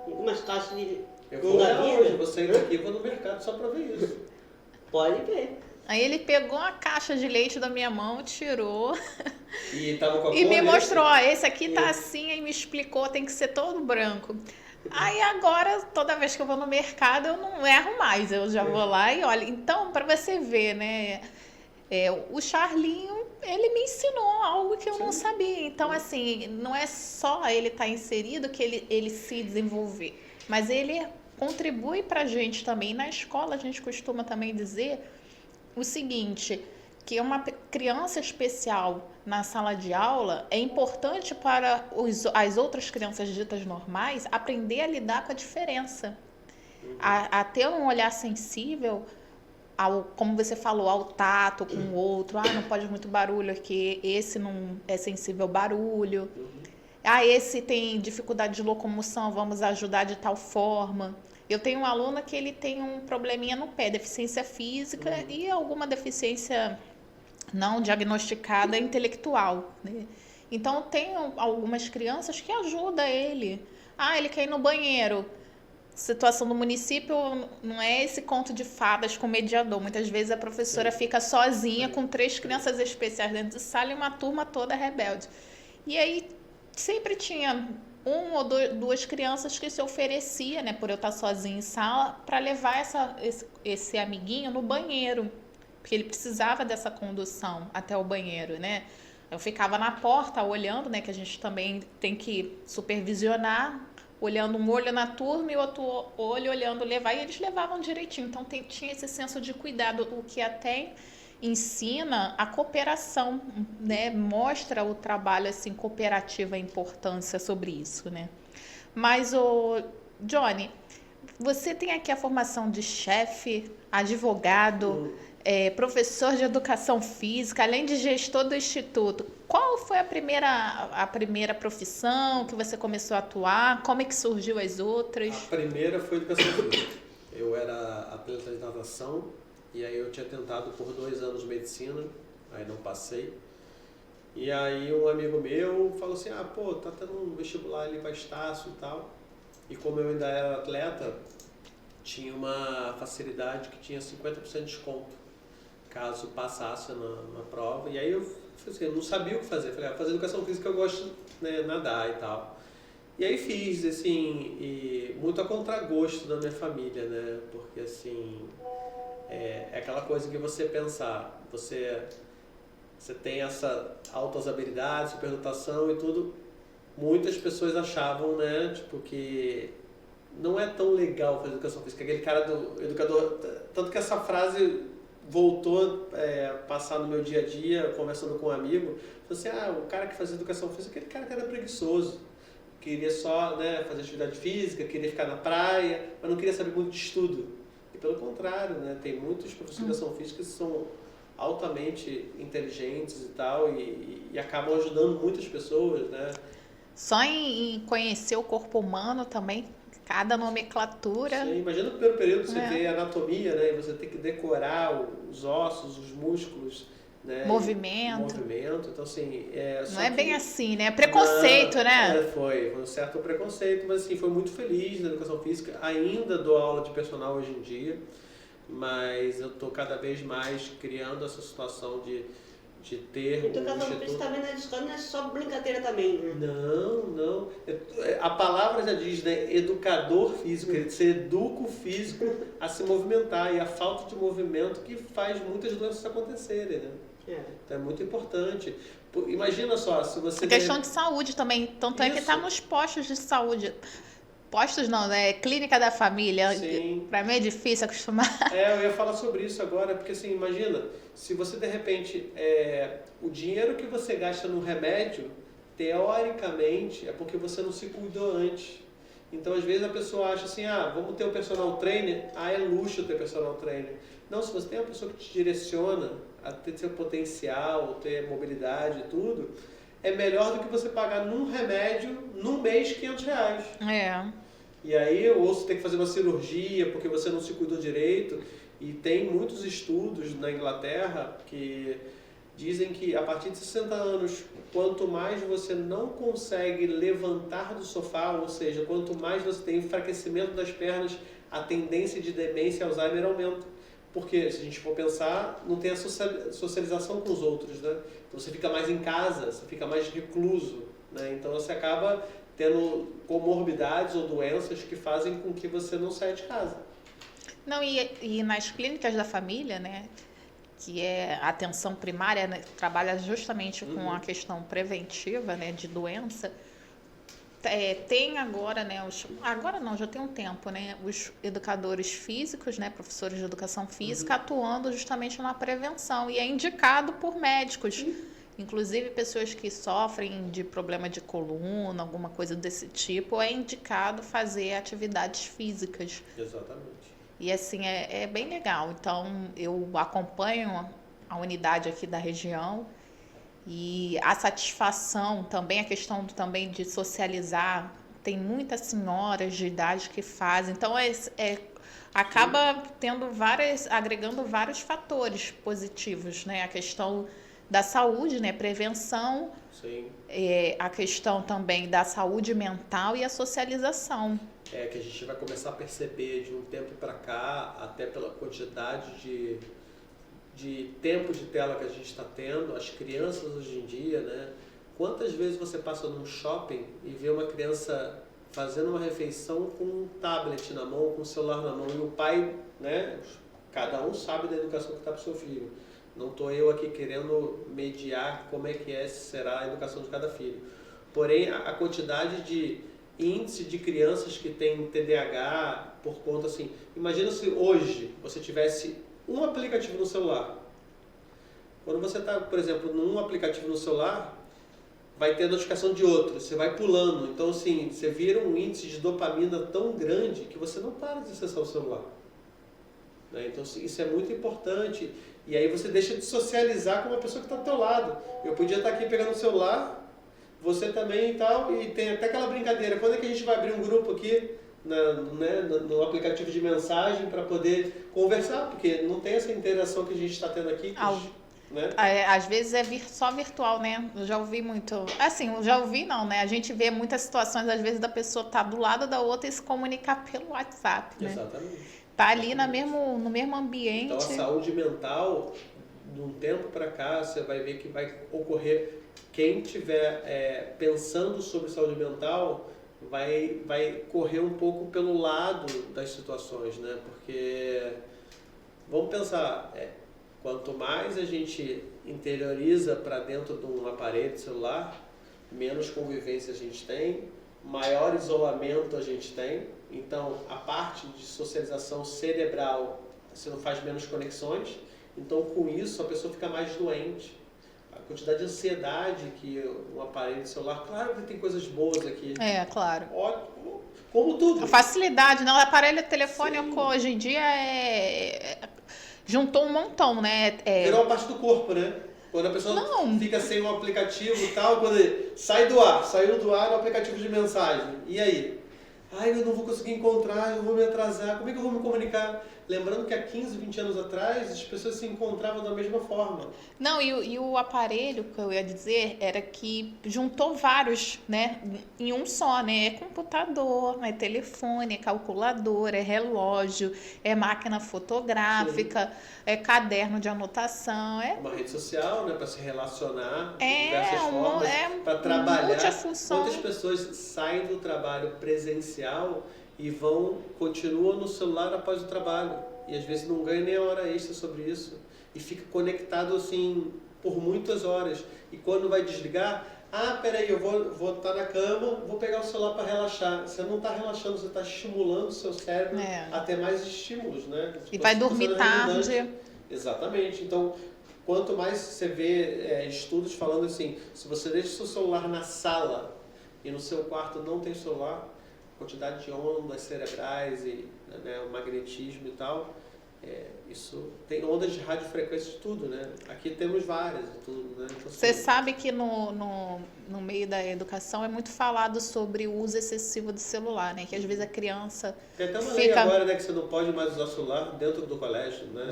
Algumas caixas de Eu vou olhar longa hoje, vida. vou sair daqui e vou no mercado só para ver isso. Pode ver. aí ele pegou a caixa de leite da minha mão, tirou E tava com a e cor me desse? mostrou, ó, esse aqui tá Isso. assim, aí me explicou, tem que ser todo branco. Aí agora, toda vez que eu vou no mercado, eu não erro mais, eu já vou lá e olho. Então, para você ver, né, o Charlinho, ele me ensinou algo que eu não sabia. Então, assim, não é só ele estar inserido que ele se desenvolver, mas ele contribui para a gente também. Na escola, a gente costuma também dizer o seguinte, que uma criança especial na sala de aula é importante para as outras crianças ditas normais aprender a lidar com a diferença, a ter um olhar sensível, como você falou, ao tato com o outro. Não pode muito barulho aqui, esse não é sensível ao barulho. Esse tem dificuldade de locomoção, vamos ajudar de tal forma. Eu tenho um aluno que ele tem um probleminha no pé, deficiência física e alguma deficiência não diagnosticada intelectual, né? Então, tem algumas crianças que ajudam ele. Ele quer ir no banheiro. Situação do município não é esse conto de fadas com mediador. Muitas vezes a professora fica sozinha com 3 crianças especiais dentro de sala e uma turma toda rebelde. E aí sempre tinha um ou duas crianças que se oferecia, né, por eu estar sozinha em sala, para levar esse amiguinho no banheiro, porque ele precisava dessa condução até o banheiro, né? Eu ficava na porta olhando, né, que a gente também tem que supervisionar, olhando um olho na turma e outro olho olhando levar, e eles levavam direitinho. Então tinha esse senso de cuidado, o que até ensina a cooperação, né? Mostra o trabalho assim cooperativo, a importância sobre isso, né? Mas o Johnny, você tem aqui a formação de chefe, advogado, professor de educação física, além de gestor do instituto. Qual foi a primeira profissão que você começou a atuar? Como é que surgiu as outras? A primeira foi educação física. Eu era atleta de natação e aí eu tinha tentado por 2 anos medicina, aí não passei. E aí um amigo meu falou assim, pô, tá tendo um vestibular ali para Estácio e tal. E como eu ainda era atleta, tinha uma facilidade que tinha 50% de desconto caso passasse na prova. E aí eu assim, não sabia o que fazer. Falei, fazer educação física eu gosto, né, nadar e tal. E aí fiz, assim, e muito a contragosto da minha família, né? Porque, assim, é aquela coisa que você pensar, você tem essa altas habilidades, superdotação e tudo. Muitas pessoas achavam, né, tipo, que não é tão legal fazer educação física. Aquele cara do educador, tanto que essa frase voltou a passar no meu dia a dia, conversando com um amigo, falou assim, o cara que fazia educação física, aquele cara que era preguiçoso, queria só, né, fazer atividade física, queria ficar na praia, mas não queria saber muito de estudo. E pelo contrário, né, tem muitos professores de educação física que são altamente inteligentes e tal, e acabam ajudando muitas pessoas, né. Só em conhecer o corpo humano também, cada nomenclatura. Sim, imagina no primeiro período você vê anatomia, né? E você tem que decorar os ossos, os músculos, né? Movimento. Então, assim... não é bem assim, né? É preconceito, né? Foi um certo preconceito, mas assim, foi muito feliz na educação física. Ainda dou aula de personal hoje em dia, mas eu estou cada vez mais criando essa situação de ter educação física também na escola não é só brincadeira também, né? Não. A palavra já diz, né? Educador físico. Você educa o físico a se movimentar. E a falta de movimento que faz muitas doenças acontecerem, né? Então é muito importante. Imagina só, se você... A questão de saúde também. Tanto é que está nos postos de saúde. Postos não, né? Clínica da família. Sim. Para mim é difícil acostumar. Eu ia falar sobre isso agora, porque assim, imagina, se você de repente, o dinheiro que você gasta no remédio, teoricamente, é porque você não se cuidou antes. Então, às vezes a pessoa acha assim, vamos ter um personal trainer, é luxo ter personal trainer. Não, se você tem uma pessoa que te direciona a ter seu potencial, ter mobilidade e tudo, é melhor do que você pagar num remédio, num mês, R$500. E aí, ou você tem que fazer uma cirurgia porque você não se cuidou direito. E tem muitos estudos na Inglaterra que dizem que a partir de 60 anos, quanto mais você não consegue levantar do sofá, ou seja, quanto mais você tem enfraquecimento das pernas, a tendência de demência e Alzheimer aumenta. Porque, se a gente for pensar, não tem a socialização com os outros, né? Então você fica mais em casa, você fica mais recluso, né? Então você acaba tendo comorbidades ou doenças que fazem com que você não saia de casa. Não, e nas clínicas da família, né, que é a atenção primária, né, trabalha justamente com a questão preventiva, né, de doença, tem agora, né, agora não, já tem um tempo, né, os educadores físicos, né, professores de educação física atuando justamente na prevenção, e é indicado por médicos. Inclusive, pessoas que sofrem de problema de coluna, alguma coisa desse tipo, é indicado fazer atividades físicas. Exatamente. E assim, é bem legal. Então, eu acompanho a unidade aqui da região e a satisfação também, a questão também de socializar. Tem muitas senhoras de idade que fazem. Então, acaba agregando vários fatores positivos, né? A questão da saúde, né? Prevenção, Sim. A questão também da saúde mental e a socialização. Que a gente vai começar a perceber de um tempo para cá, até pela quantidade de tempo de tela que a gente está tendo, as crianças hoje em dia, né, Quantas vezes você passa num shopping e vê uma criança fazendo uma refeição com um tablet na mão, com um celular na mão, e o pai, né, cada um sabe da educação que está para o seu filho. Não estou eu aqui querendo mediar como é que será a educação de cada filho. Porém, a quantidade de índice de crianças que têm TDAH por conta assim... Imagina se hoje você tivesse um aplicativo no celular. Quando você está, por exemplo, num aplicativo no celular, vai ter notificação de outro, você vai pulando. Então, assim, você vira um índice de dopamina tão grande que você não para de acessar o celular. Né? Então, isso é muito importante. E aí você deixa de socializar com uma pessoa que está do teu lado. Eu podia estar aqui pegando o celular, você também e tal, e tem até aquela brincadeira. Quando é que a gente vai abrir um grupo aqui no aplicativo de mensagem para poder conversar? Porque não tem essa interação que a gente está tendo aqui. Né? Às vezes é só virtual, né? Eu já ouvi muito. Assim, eu já ouvi não, né? A gente vê muitas situações, às vezes, da pessoa estar do lado da outra e se comunicar pelo WhatsApp, né? Exatamente. Tá ali no mesmo ambiente. Então, a saúde mental, de um tempo para cá, você vai ver que vai ocorrer. Quem estiver pensando sobre saúde mental vai correr um pouco pelo lado das situações, né? Porque, vamos pensar, quanto mais a gente interioriza para dentro de um aparelho celular, menos convivência a gente tem, maior isolamento a gente tem. Então, a parte de socialização cerebral, você não faz menos conexões. Então, com isso, a pessoa fica mais doente. A quantidade de ansiedade que um aparelho celular... Claro que tem coisas boas aqui. Claro. Ótimo. Como tudo. A facilidade, não? O aparelho telefônico hoje em dia juntou um montão, né? Virou uma parte do corpo, né? Quando a pessoa fica sem um aplicativo e tal, quando saiu do ar o aplicativo de mensagem. E aí? Eu não vou conseguir encontrar, eu vou me atrasar, como é que eu vou me comunicar? Lembrando que há 15, 20 anos atrás, as pessoas se encontravam da mesma forma. Não, e o aparelho, que eu ia dizer, era que juntou vários, né, em um só, né? É computador, é telefone, é calculadora, é relógio, é máquina fotográfica, é caderno de anotação, uma rede social, né, para se relacionar de diversas formas, para trabalhar. Multifunção. Quantas pessoas saem do trabalho presencial e continuam no celular após o trabalho. E às vezes não ganha nem a hora extra sobre isso. E fica conectado assim por muitas horas. E quando vai desligar, peraí, eu vou estar na cama, vou pegar o celular para relaxar. Você não está relaxando, você está estimulando o seu cérebro a ter mais estímulos, né? E vai dormir tarde. Exatamente. Então, quanto mais você vê estudos falando assim, se você deixa o seu celular na sala e no seu quarto não tem celular, quantidade de ondas cerebrais e o magnetismo e tal, isso tem ondas de radiofrequência de tudo, né? Aqui temos várias e tudo, né? Então, você sabe que no meio da educação é muito falado sobre o uso excessivo do celular, né? Que às vezes a criança tem até uma lei agora, né, que você não pode mais usar o celular dentro do colégio, né?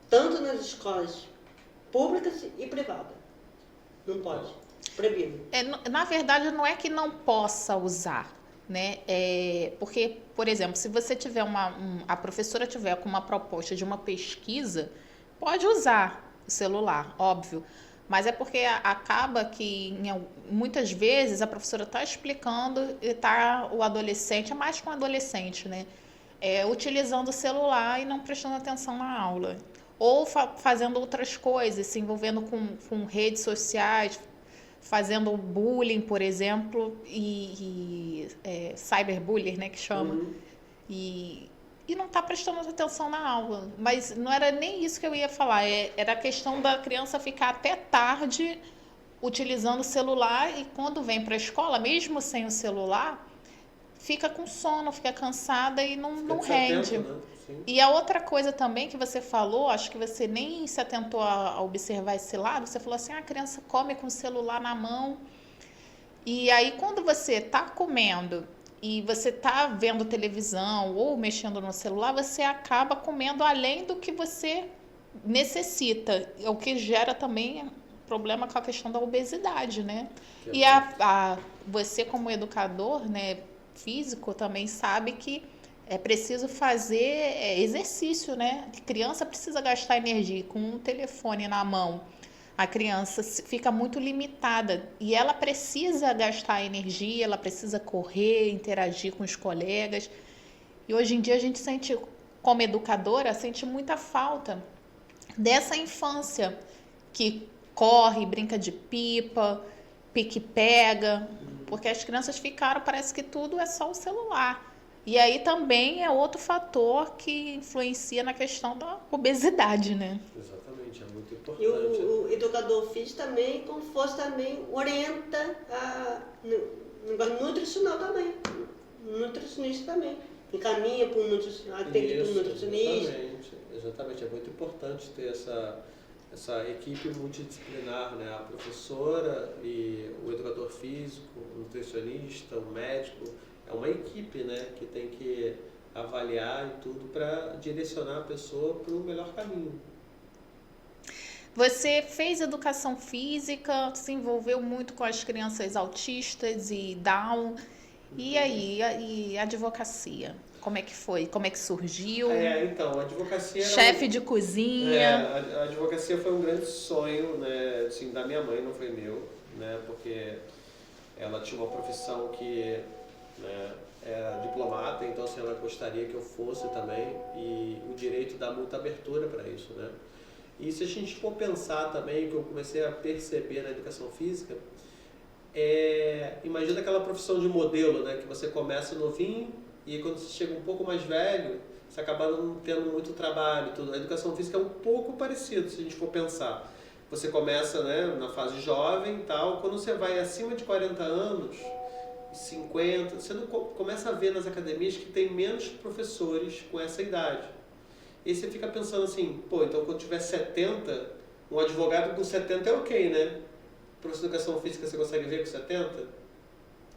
Tanto nas escolas públicas e privadas. Não pode. Proibido. Na verdade, não é que não possa usar, né? Porque, por exemplo, se você tiver a professora tiver com uma proposta de uma pesquisa, pode usar o celular, óbvio. Mas é porque acaba que, muitas vezes, a professora está explicando e o adolescente, é mais com o adolescente, né? Utilizando o celular e não prestando atenção na aula. Ou fazendo outras coisas, se envolvendo com redes sociais, fazendo bullying, por exemplo, cyberbullying, né, que chama, e não está prestando atenção na aula. Mas não era nem isso que eu ia falar, era a questão da criança ficar até tarde utilizando o celular e quando vem para a escola, mesmo sem o celular, fica com sono, fica cansada e não rende. Atento, né? E a outra coisa também que você falou, acho que você nem se atentou a observar esse lado, você falou assim, a criança come com o celular na mão. E aí, quando você está comendo e você está vendo televisão ou mexendo no celular, você acaba comendo além do que você necessita, o que gera também problema com a questão da obesidade, né? E você, como educador, né, físico, também sabe que é preciso fazer exercício, né? A criança precisa gastar energia com um telefone na mão A criança fica muito limitada e ela precisa gastar energia, ela precisa correr, interagir com os colegas. E hoje em dia a gente sente, como educadora, sente muita falta dessa infância que corre, brinca de pipa, pique-pega, porque as crianças ficaram, parece que tudo é só o celular. E aí também é outro fator que influencia na questão da obesidade, né? Exatamente, é muito importante. E o educador físico também, como fosse também, orienta no negócio nutricional também. Nutricionista também. Encaminha para um nutricionista, tem que ir para um nutricionista. Exatamente, é muito importante ter essa equipe multidisciplinar, né? A professora e o educador físico, o nutricionista, o médico. É uma equipe, né, que tem que avaliar e tudo para direcionar a pessoa para o melhor caminho. Você fez educação física, se envolveu muito com as crianças autistas e Down. E aí, e a advocacia? Como é que foi? Como é que surgiu? Então, a advocacia... Chefe de cozinha. A advocacia foi um grande sonho, né, assim, da minha mãe, não foi meu, né, porque ela tinha uma profissão que... né, era diplomata, então assim, ela gostaria que eu fosse também, e o direito dá muita abertura para isso, né? E se a gente for pensar também, que eu comecei a perceber na educação física, imagina aquela profissão de modelo, né, que você começa novinho e quando você chega um pouco mais velho, você acaba não tendo muito trabalho, tudo. A educação física é um pouco parecido, se a gente for pensar. Você começa, né, na fase jovem e tal, quando você vai acima de 40 anos, 50, você não começa a ver nas academias que tem menos professores com essa idade. E você fica pensando assim, pô, então quando tiver 70, um advogado com 70 é ok, né? Professor de educação física você consegue ver com 70?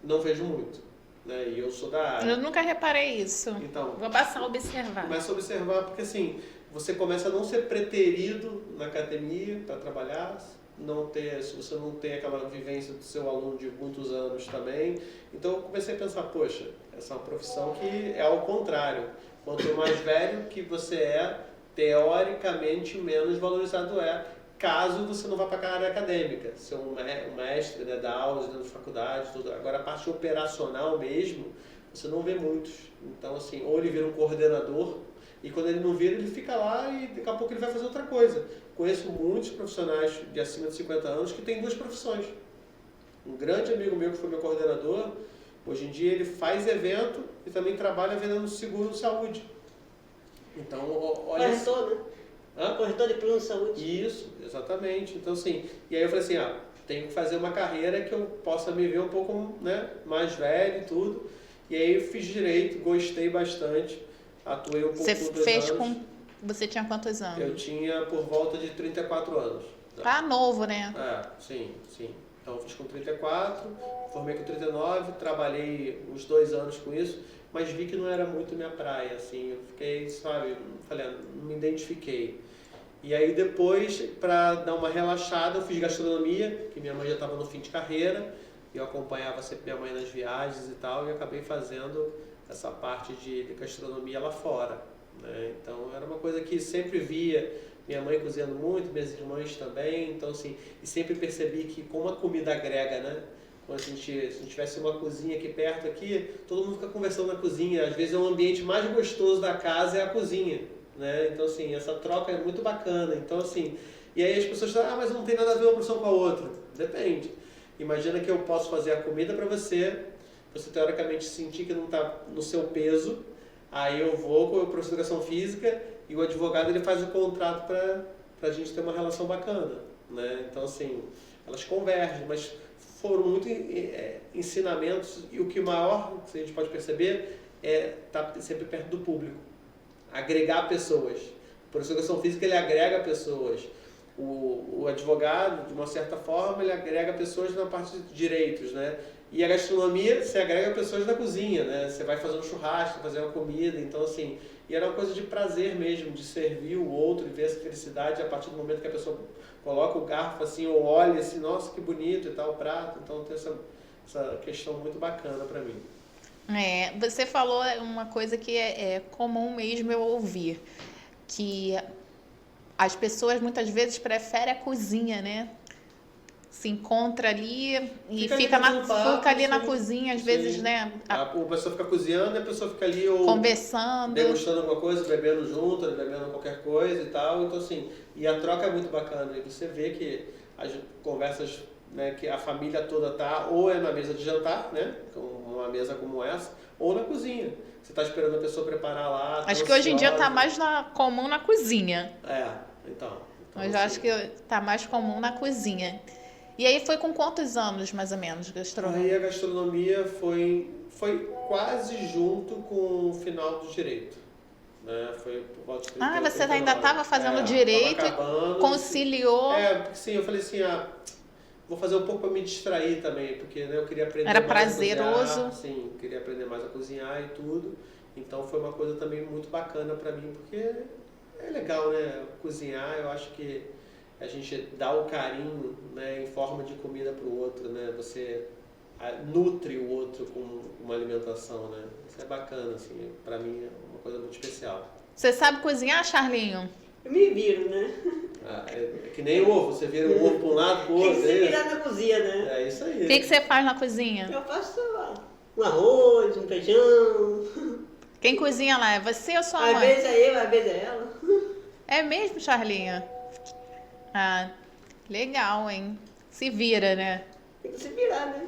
Não vejo muito, né? E eu sou da área. Eu nunca reparei isso. Então, vou passar a observar. Começa a observar porque assim, você começa a não ser preterido na academia para trabalhar, se você não tem aquela vivência do seu aluno de muitos anos também. Então eu comecei a pensar, poxa, essa é uma profissão que é ao contrário. Quanto mais velho que você é, teoricamente menos valorizado é, caso você não vá para a área acadêmica, ser um mestre, né, dar aulas dentro de faculdade, tudo. Agora a parte operacional mesmo, você não vê muitos. Então assim, ou ele vira um coordenador, e quando ele não vira, ele fica lá e daqui a pouco ele vai fazer outra coisa. Conheço muitos profissionais de acima de 50 anos que têm duas profissões. Um grande amigo meu que foi meu coordenador, hoje em dia ele faz evento e também trabalha vendendo seguro de saúde. Então, olha... Corretor, né? Corretor de plano de saúde. Isso, exatamente. Então, assim, e aí eu falei assim, tenho que fazer uma carreira que eu possa me ver um pouco, né, mais velho e tudo. E aí eu fiz direito, gostei bastante. Atuei um pouco Você por 2 fez anos. Você tinha quantos anos? Eu tinha por volta de 34 anos. Tá novo, né? Sim. Então eu fiz com 34, formei com 39, trabalhei uns 2 anos com isso, mas vi que não era muito minha praia, assim. Eu fiquei, sabe, não me identifiquei. E aí depois, para dar uma relaxada, eu fiz gastronomia, que minha mãe já estava no fim de carreira, e eu acompanhava sempre minha mãe nas viagens e tal, e acabei fazendo essa parte de gastronomia lá fora, né? Então era uma coisa que sempre via minha mãe cozinhando muito, minhas irmãs também, então assim, e sempre percebi que como a comida agrega, né? Quando se a gente tivesse uma cozinha aqui perto, todo mundo fica conversando na cozinha, às vezes é o ambiente mais gostoso da casa é a cozinha, né? Então assim, essa troca é muito bacana, então assim, e aí as pessoas falam, mas não tem nada a ver uma profissão com a outra, depende. Imagina que eu posso fazer a comida para você teoricamente sentir que não está no seu peso, aí eu vou com o professor de educação física e o advogado ele faz o contrato para a gente ter uma relação bacana, né? Então assim, elas convergem, mas foram muito ensinamentos e o que maior que a gente pode perceber é estar sempre perto do público, agregar pessoas. O professor de educação física ele agrega pessoas. O advogado, de uma certa forma, ele agrega pessoas na parte de direitos, né? E a gastronomia, você agrega pessoas na cozinha, né? Você vai fazer um churrasco, fazer uma comida, então assim... E era uma coisa de prazer mesmo, de servir o outro e ver essa felicidade a partir do momento que a pessoa coloca o garfo assim, ou olha assim, nossa, que bonito e tal, o prato. Então tem essa questão muito bacana para mim. Você falou uma coisa que é comum mesmo eu ouvir, que as pessoas muitas vezes preferem a cozinha, né? Se encontra ali e fica ali na cozinha, às vezes, né? A pessoa fica cozinhando e a pessoa fica ali ou Conversando. degustando alguma coisa, bebendo junto, bebendo qualquer coisa e tal. Então, assim, e a troca é muito bacana. E você vê que as conversas, né, que a família toda tá, ou é na mesa de jantar, né? Uma mesa como essa, ou na cozinha. Você está esperando a pessoa preparar lá. Acho que hoje em dia está mais comum na cozinha. Então Mas eu acho que está mais comum na cozinha. E aí foi com quantos anos, mais ou menos, gastronomia? Aí a gastronomia foi quase junto com o final do direito. Né? Foi por volta de 30, você ainda estava fazendo direito e conciliou. Porque sim, eu falei assim, vou fazer um pouco para me distrair também, porque né, eu queria aprender Era mais prazeroso. a cozinhar. Sim, queria aprender mais a cozinhar e tudo. Então foi uma coisa também muito bacana para mim, porque é legal, né? Cozinhar, eu acho que a gente dá o carinho, né, em forma de comida para o outro, né? Você nutre o outro com uma alimentação, né? Isso é bacana, assim, para mim é uma coisa muito especial. Você sabe cozinhar, Charlinho? Eu me viro, né? É que nem ovo, você vira o ovo para um lado, para o outro. Tem que se virar na cozinha, né? É isso aí. O que você faz na cozinha? Eu faço um arroz, um feijão. Quem cozinha lá é você ou sua mãe? Às vezes é eu, às vezes é ela. É mesmo, Charlinho? Legal, hein? Se vira, né? Tem que se virar, né?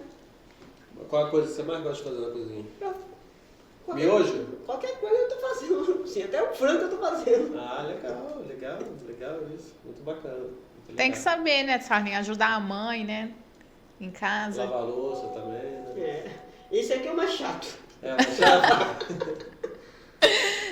Qual a coisa que você mais gosta de fazer na cozinha? Miojo? Qualquer coisa eu tô fazendo. Sim, até o frango eu tô fazendo. Legal isso. Muito bacana. Muito Tem que legal. saber, né, Charlinho? Ajudar a mãe, né? Em casa. Lavar a louça também, né? Esse aqui é o mais chato. Mais chato.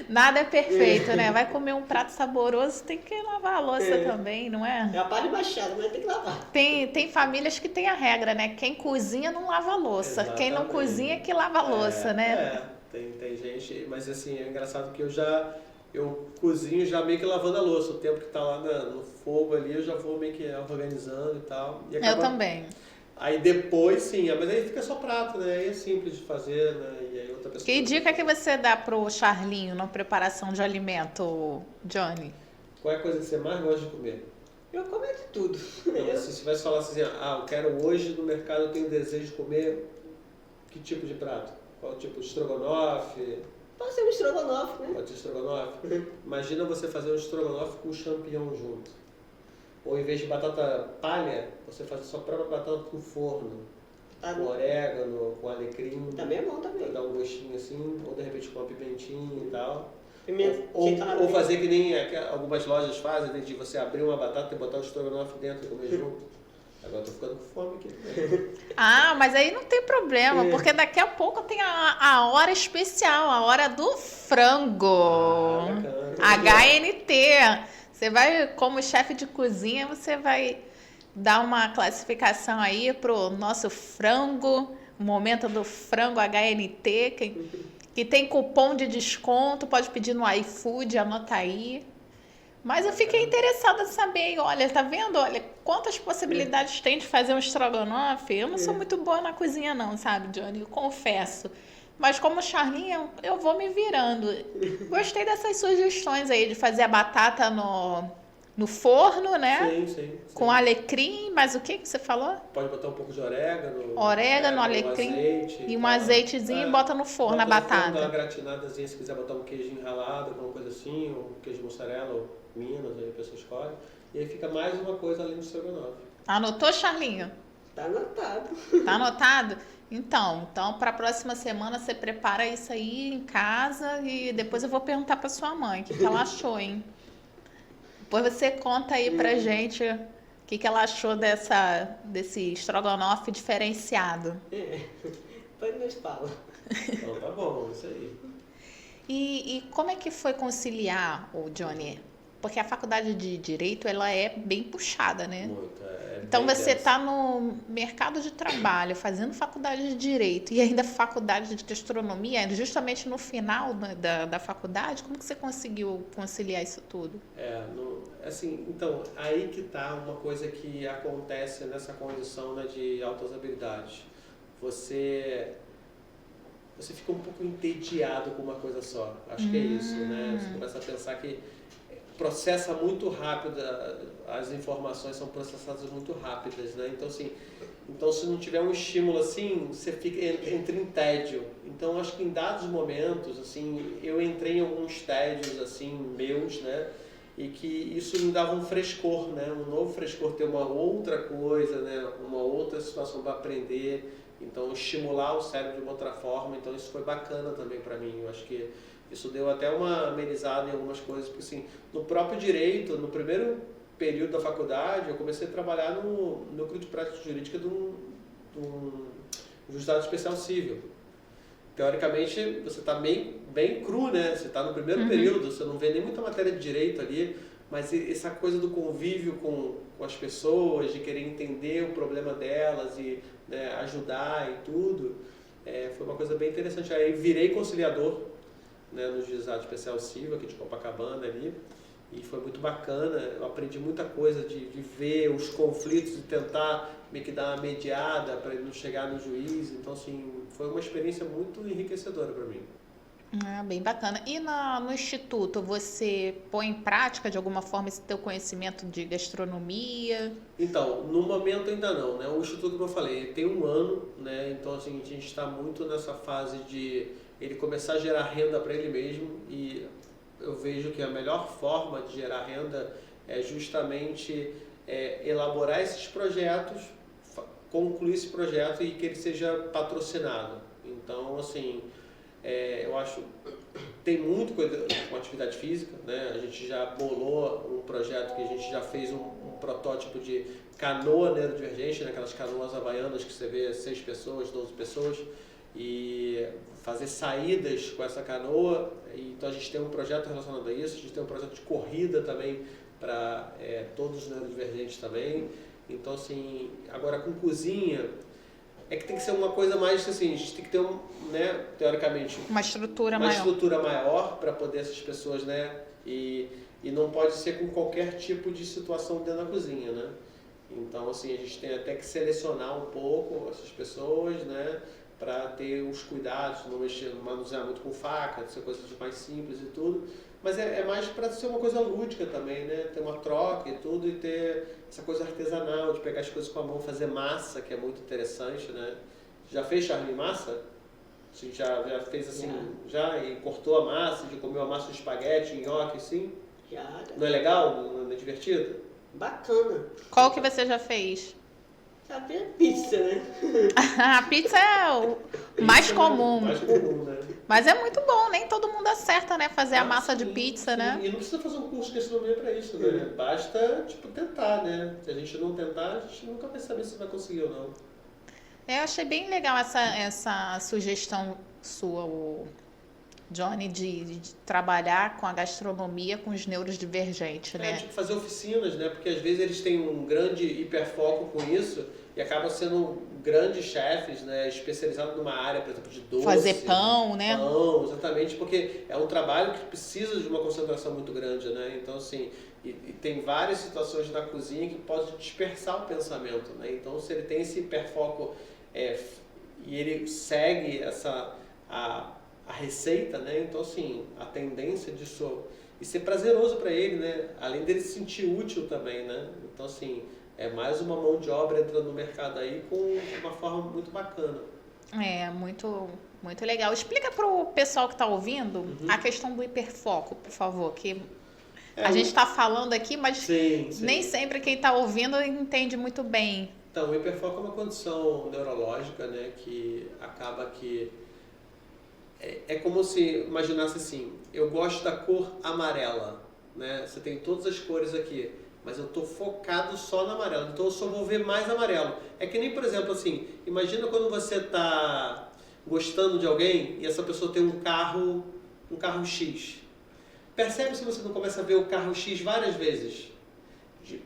Nada é perfeito, né? Vai comer um prato saboroso, tem que lavar a louça também, não é? É a parte mais chata, mas tem que lavar. Tem famílias que tem a regra, né? Quem cozinha não lava a louça. Exatamente. Quem não cozinha é que lava a louça, né? Tem gente, mas assim, é engraçado que eu cozinho já meio que lavando a louça. O tempo que tá lá no fogo ali, eu já vou meio que organizando e tal. E Eu também. Aí depois, sim, mas aí fica só prato, né? Aí é simples de fazer, né? E aí outra pessoa... Que dica que você dá pro Charlinho na preparação de alimento, Johnny? Qual é a coisa que você mais gosta de comer? Eu como de tudo. Então, se você vai falar assim, eu quero hoje no mercado, eu tenho desejo de comer que tipo de prato? Qual tipo? Estrogonofe? Pode ser um estrogonofe, né? Pode ser estrogonofe? Imagina você fazer um estrogonofe com champignon junto. Ou em vez de batata palha, você faz a sua própria batata no forno. Com orégano, com alecrim. Também é bom também. Pra dar um gostinho assim, ou de repente com uma pimentinha e tal. Pimenta, Ou fazer que nem algumas lojas fazem, né, de você abrir uma batata e botar o estrogonofe dentro e comer junto. Agora eu tô ficando com fome aqui. Mas aí não tem problema, porque daqui a pouco tem a hora especial, a hora do frango. HNT. Você vai, como chefe de cozinha, você vai dar uma classificação aí pro nosso frango, o momento do frango HNT, que tem cupom de desconto, pode pedir no iFood, anota aí. Mas eu fiquei interessada em saber, olha, tá vendo? Olha, quantas possibilidades tem de fazer um estrogonofe? Eu não sou muito boa na cozinha não, sabe, Johnny? Eu confesso. Mas como Charlinho, eu vou me virando. Gostei dessas sugestões aí de fazer a batata no forno, né? Sim. Com alecrim, mas o que você falou? Pode botar um pouco de orégano. Alecrim azeite, e um azeitezinho e bota no forno a batata. Dá uma gratinadazinha, se quiser botar um queijinho ralado, alguma coisa assim, ou queijo mussarela, ou Minas, aí a pessoa escolhe. E aí fica mais uma coisa além do estrogonofe. Anotou, Charlinho? Tá anotado. Tá anotado? Então para a próxima semana você prepara isso aí em casa e depois eu vou perguntar para sua mãe o que ela achou, hein? Depois você conta aí pra gente o que ela achou desse estrogonofe diferenciado. Depois nos fala. Então tá bom, isso aí. E como é que foi conciliar, o Johnny? Porque a faculdade de Direito, ela é bem puxada, né? Muito. Então você está no mercado de trabalho, fazendo faculdade de Direito e ainda faculdade de Gastronomia, justamente no final da faculdade, como que você conseguiu conciliar isso tudo? Então, aí que tá uma coisa que acontece nessa condição, né, de altas habilidades. Você fica um pouco entediado com uma coisa só. Acho que é isso, né? Você começa a pensar que processa muito rápido, as informações são processadas muito rápidas, né? Então, assim, se não tiver um estímulo assim, você entra em tédio. Então, acho que em dados momentos, assim, eu entrei em alguns tédios, assim, meus, né? E que isso me dava um frescor, né? Um novo frescor, ter uma outra coisa, né? Uma outra situação para aprender. Então, estimular o cérebro de uma outra forma. Então, isso foi bacana também para mim. Eu acho que isso deu até uma amenizada em algumas coisas. Porque, assim, no próprio direito, no primeiro período da faculdade, eu comecei a trabalhar no núcleo de prática jurídica de um juizado especial civil. Teoricamente, você está bem cru, né? Você está no primeiro período, você não vê nem muita matéria de direito ali, mas essa coisa do convívio com as pessoas, de querer entender o problema delas e, né, ajudar e tudo, foi uma coisa bem interessante. Aí virei conciliador, né, no juizado especial civil aqui de Copacabana ali, e foi muito bacana. Eu aprendi muita coisa de ver os conflitos e tentar meio que dar uma mediada para ele não chegar no juiz. Então, assim, foi uma experiência muito enriquecedora para mim. Bem bacana. E no Instituto, você põe em prática de alguma forma esse teu conhecimento de gastronomia? Então, no momento ainda não, né? O Instituto, como eu falei, tem 1 ano, né? Então, assim, a gente está muito nessa fase de ele começar a gerar renda para ele mesmo, e eu vejo que a melhor forma de gerar renda é justamente elaborar esses projetos, concluir esse projeto e que ele seja patrocinado. Então, assim, eu acho tem muito coisa com atividade física, né? A gente já bolou um projeto que a gente já fez um protótipo de canoa neurodivergente, né? Aquelas canoas havaianas que você vê 6 pessoas, 12 pessoas, e fazer saídas com essa canoa. Então a gente tem um projeto relacionado a isso, a gente tem um projeto de corrida também para todos os neurodivergentes também. Então, assim, agora com cozinha, que tem que ser uma coisa mais assim, a gente tem que ter, né, teoricamente, uma estrutura maior para poder essas pessoas, né, e não pode ser com qualquer tipo de situação dentro da cozinha, né. Então, assim, a gente tem até que selecionar um pouco essas pessoas, né, para ter os cuidados, não manusear muito com faca, ser coisas mais simples e tudo. Mas é mais para ser uma coisa lúdica também, né? Ter uma troca e tudo, e ter essa coisa artesanal, de pegar as coisas com a mão, fazer massa, que é muito interessante, né? Já fez charme de massa? Você já fez assim, e cortou a massa, de comeu a massa de espaguete, nhoque, assim? Já. Não é legal? Não é divertido? Bacana. Qual que você já fez? Já fez pizza, né? A pizza é o mais comum. Mais comum, né? Mas é muito bom, nem todo mundo acerta, né? Fazer a massa de pizza, sim. né? E não precisa fazer um curso de gastronomia para isso, né? Basta, tentar, né? Se a gente não tentar, a gente nunca vai saber se vai conseguir ou não. Eu achei bem legal essa sugestão sua, o Johnny, de trabalhar com a gastronomia com os neurodivergentes, né? Tipo, fazer oficinas, né? Porque às vezes eles têm um grande hiperfoco com isso e acabam sendo grandes chefes, né? Especializados numa área, por exemplo, de doce. Fazer pão, né? Pão, exatamente, porque é um trabalho que precisa de uma concentração muito grande, né? Então, assim, e tem várias situações na cozinha que podem dispersar o pensamento, né? Então, se ele tem esse hiperfoco e ele segue a receita, né? Então, assim, a tendência disso e ser prazeroso para ele, né? Além dele se sentir útil também, né? Então, assim, é mais uma mão de obra entrando no mercado aí com uma forma muito bacana. Muito, muito legal. Explica para o pessoal que está ouvindo a questão do hiperfoco, por favor, que a gente está falando aqui, mas sim. Nem sempre quem está ouvindo entende muito bem. Então, o hiperfoco é uma condição neurológica, né? Que acaba que é como se imaginasse assim, eu gosto da cor amarela, né? Você tem todas as cores aqui, mas eu estou focado só no amarelo, então eu só vou ver mais amarelo. É que nem, por exemplo, assim, imagina quando você está gostando de alguém e essa pessoa tem um carro X. Percebe se você não começa a ver o carro X várias vezes?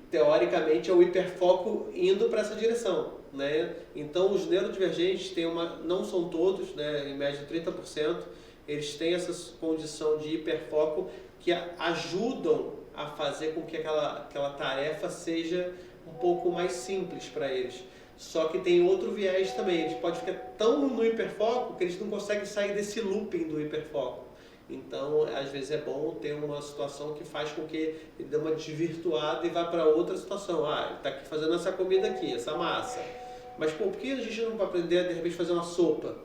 Teoricamente é o hiperfoco indo para essa direção, né? Então os neurodivergentes têm não são todos, né? Em média 30%, eles têm essa condição de hiperfoco que ajudam a fazer com que aquela tarefa seja um pouco mais simples para eles. Só que tem outro viés também, eles podem ficar tão no hiperfoco que eles não conseguem sair desse looping do hiperfoco. Então, às vezes é bom ter uma situação que faz com que ele dê uma desvirtuada e vá para outra situação. Ah, ele está aqui fazendo essa comida aqui, essa massa. Mas por que a gente não vai aprender, de repente, a fazer uma sopa?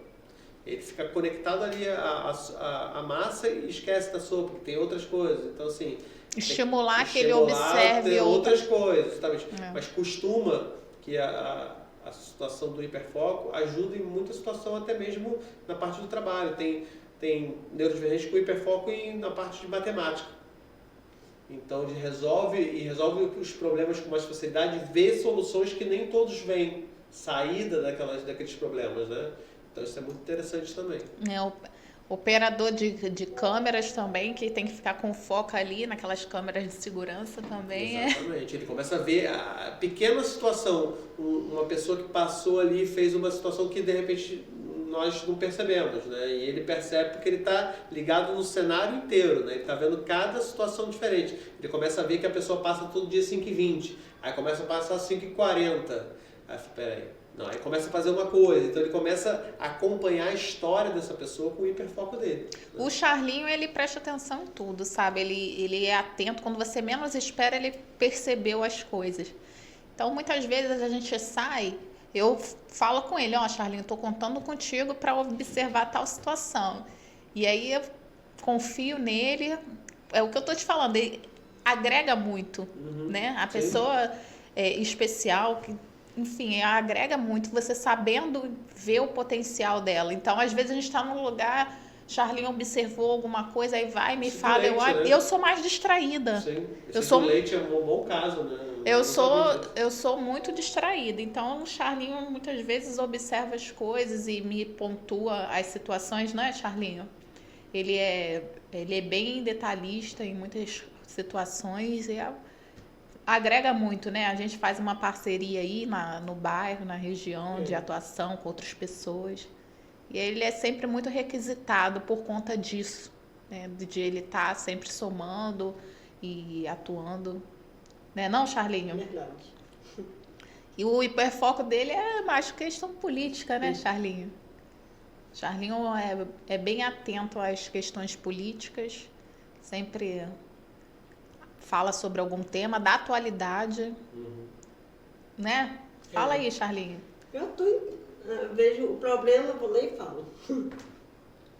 Ele fica conectado ali à massa e esquece da sopa, que tem outras coisas. Então, assim... Estimular que ele observe outras coisas, exatamente. Mas costuma que a situação do hiperfoco ajuda em muita situação, até mesmo na parte do trabalho. Tem neurodivergente com hiperfoco na parte de matemática. Então ele resolve os problemas com mais facilidade, vê soluções que nem todos veem, saída daqueles problemas, né? Então isso é muito interessante também. Operador de câmeras também, que tem que ficar com foco ali naquelas câmeras de segurança também. Exatamente. Ele começa a ver a pequena situação, uma pessoa que passou ali e fez uma situação que de repente nós não percebemos, né? E ele percebe porque ele está ligado no cenário inteiro, né? Ele está vendo cada situação diferente. Ele começa a ver que a pessoa passa todo dia 5h20, aí começa a passar 5h40. Aí, peraí. Não, aí começa a fazer uma coisa, então ele começa a acompanhar a história dessa pessoa com o hiperfoco dele. O Charlinho, ele presta atenção em tudo, sabe? Ele é atento, quando você menos espera, ele percebeu as coisas. Então, muitas vezes a gente sai, eu falo com ele, Charlinho, estou contando contigo para observar tal situação. E aí eu confio nele, é o que eu estou te falando, ele agrega muito, né? A pessoa especial, enfim, agrega muito, você sabendo ver o potencial dela. Então, às vezes a gente está num lugar, Charlinho observou alguma coisa, aí vai, me fala, eu sou mais distraída. Sim, esse leite é um bom caso, né? Eu sou muito distraída, então o Charlinho muitas vezes observa as coisas e me pontua as situações, não é, Charlinho? Ele é bem detalhista em muitas situações e agrega muito, né? A gente faz uma parceria aí no bairro, na região, de atuação com outras pessoas. E ele é sempre muito requisitado por conta disso, né? De ele estar sempre somando e atuando. Né não, Charlinho? Verdade. E o hiperfoco dele é mais questão política, né, Charlinho? Charlinho é bem atento às questões políticas, sempre fala sobre algum tema da atualidade, né? Fala aí, Charlinho. Eu vejo o problema, vou ler e falo.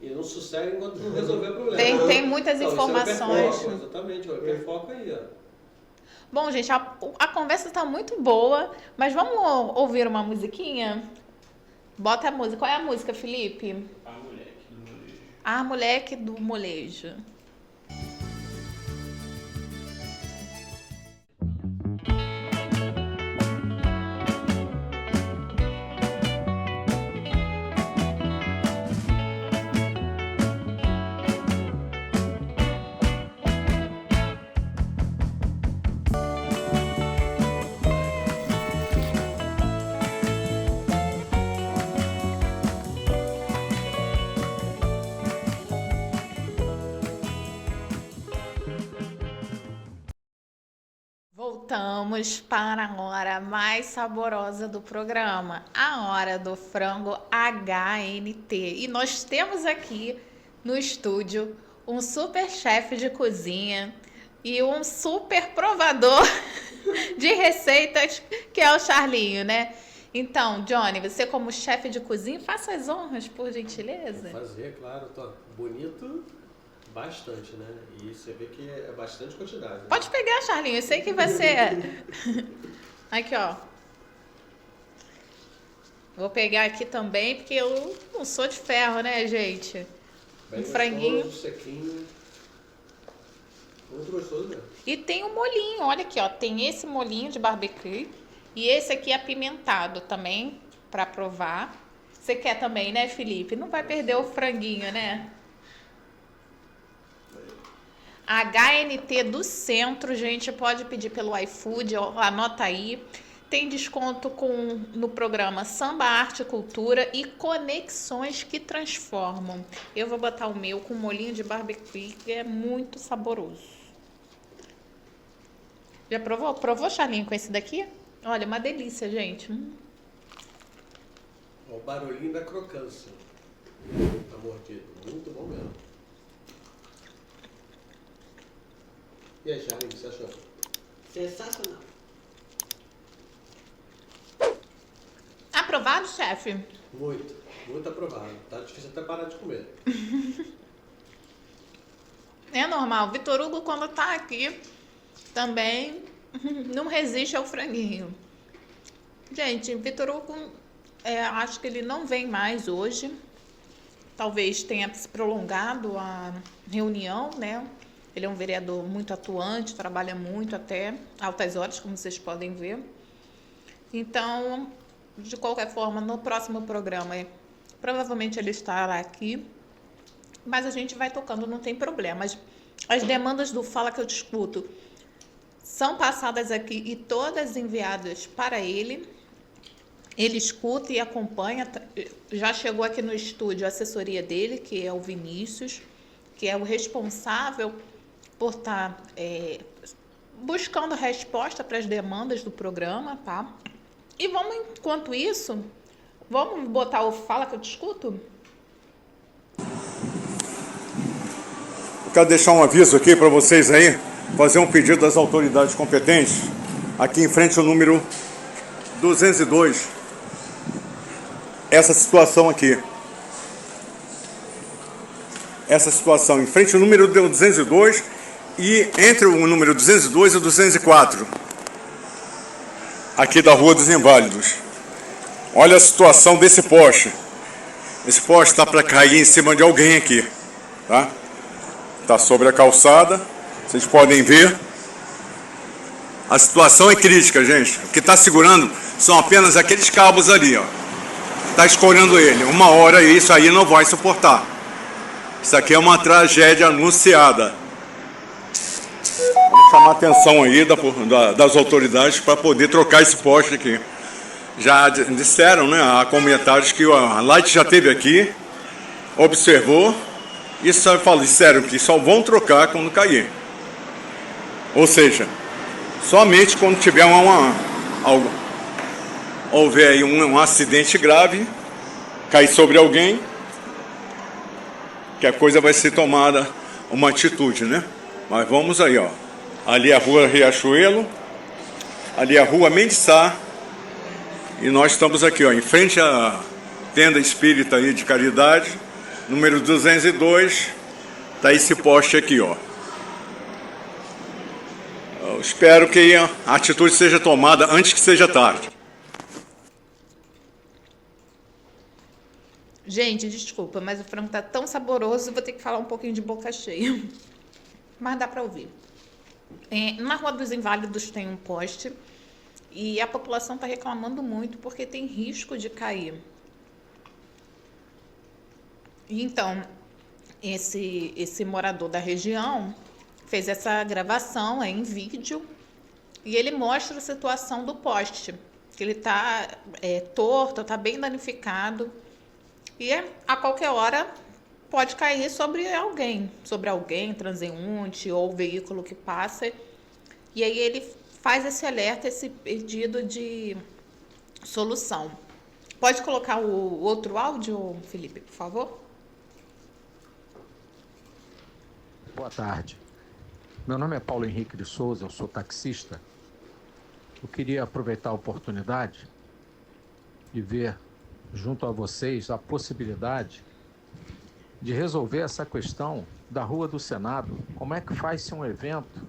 E não sossega enquanto não resolver o problema. Tem muitas informações. Isso é o hiperfoco, exatamente, o hiperfoco aí, ó. Bom, gente, a conversa está muito boa, mas vamos ouvir uma musiquinha? Bota a música. Qual é a música, Felipe? A Moleque do Molejo. A Moleque do Molejo. Voltamos para a hora mais saborosa do programa, a hora do frango HNT. E nós temos aqui no estúdio um super chefe de cozinha e um super provador de receitas, que é o Charlinho, né? Então, Johnny, você como chefe de cozinha, faça as honras, por gentileza. Vou fazer, claro, tô bonito. Bastante, né? E você vê que é bastante quantidade. Né? Pode pegar, Charlinho. Eu sei que vai ser... Aqui, ó. Vou pegar aqui também, porque eu não sou de ferro, né, gente? Bem um franguinho. Gostoso, sequinho. Muito gostoso, né? E tem um molhinho. Olha aqui, ó. Tem esse molhinho de barbecue. E esse aqui apimentado também, pra provar. Você quer também, né, Felipe? Não vai perder o franguinho, né? HNT do Centro, gente, pode pedir pelo iFood, anota aí. Tem desconto no programa Samba, Arte, Cultura e Conexões que Transformam. Eu vou botar o meu com molhinho de barbecue, que é muito saboroso. Já provou? Provou, Charlinho, com esse daqui? Olha, uma delícia, gente. O barulhinho da crocância. Tá mordido. Muito bom mesmo. E aí, Charlie, o que você achou? Sensacional. Aprovado, chefe? Muito, muito aprovado. Tá difícil até parar de comer. É normal. Vitor Hugo, quando tá aqui, também não resiste ao franguinho. Gente, Vitor Hugo, acho que ele não vem mais hoje. Talvez tenha se prolongado a reunião, né? Ele é um vereador muito atuante, trabalha muito até altas horas, como vocês podem ver. Então, de qualquer forma, no próximo programa, provavelmente ele estará aqui, mas a gente vai tocando, não tem problema. As demandas do Fala Que Eu Discuto são passadas aqui e todas enviadas para ele. Ele escuta e acompanha. Já chegou aqui no estúdio a assessoria dele, que é o Vinícius, que é o responsável por estar buscando resposta para as demandas do programa, tá? E vamos, enquanto isso, vamos botar o Fala Que Eu Discuto? Eu quero deixar um aviso aqui para vocês aí, fazer um pedido das autoridades competentes, aqui em frente ao número 202. Essa situação aqui. Essa situação em frente ao número 202 e entre o número 202 e o 204. Aqui da Rua dos Inválidos. Olha a situação desse poste. Esse poste está para cair em cima de alguém aqui, tá? Está sobre a calçada, vocês podem ver. A situação é crítica, gente. O que está segurando são apenas aqueles cabos ali, ó. Está escolhendo ele. Uma hora isso aí não vai suportar. Isso aqui é uma tragédia anunciada. Vamos chamar a atenção aí das autoridades para poder trocar esse poste aqui. Já disseram, né, a comentários que a Light já esteve aqui, observou, e disseram que só vão trocar quando cair. Ou seja, somente quando tiver houver aí um acidente grave, cair sobre alguém, que a coisa vai ser tomada uma atitude, né? Mas vamos aí, ó. Ali é a Rua Riachuelo, ali é a Rua Mendes Sá, e nós estamos aqui, ó, em frente à tenda espírita aí de caridade, número 202, tá esse poste aqui, ó. Eu espero que a atitude seja tomada antes que seja tarde. Gente, desculpa, mas o frango tá tão saboroso, eu vou ter que falar um pouquinho de boca cheia. Mas dá para ouvir. Na Rua dos Inválidos tem um poste e a população está reclamando muito porque tem risco de cair. Então, esse morador da região fez essa gravação em vídeo e ele mostra a situação do poste, que ele está torto, está bem danificado e a qualquer hora pode cair sobre alguém, transeunte ou veículo que passa. E aí ele faz esse alerta, esse pedido de solução. Pode colocar o outro áudio, Felipe, por favor? Boa tarde. Meu nome é Paulo Henrique de Souza, eu sou taxista. Eu queria aproveitar a oportunidade de ver junto a vocês a possibilidade de resolver essa questão da Rua do Senado. Como é que faz-se um evento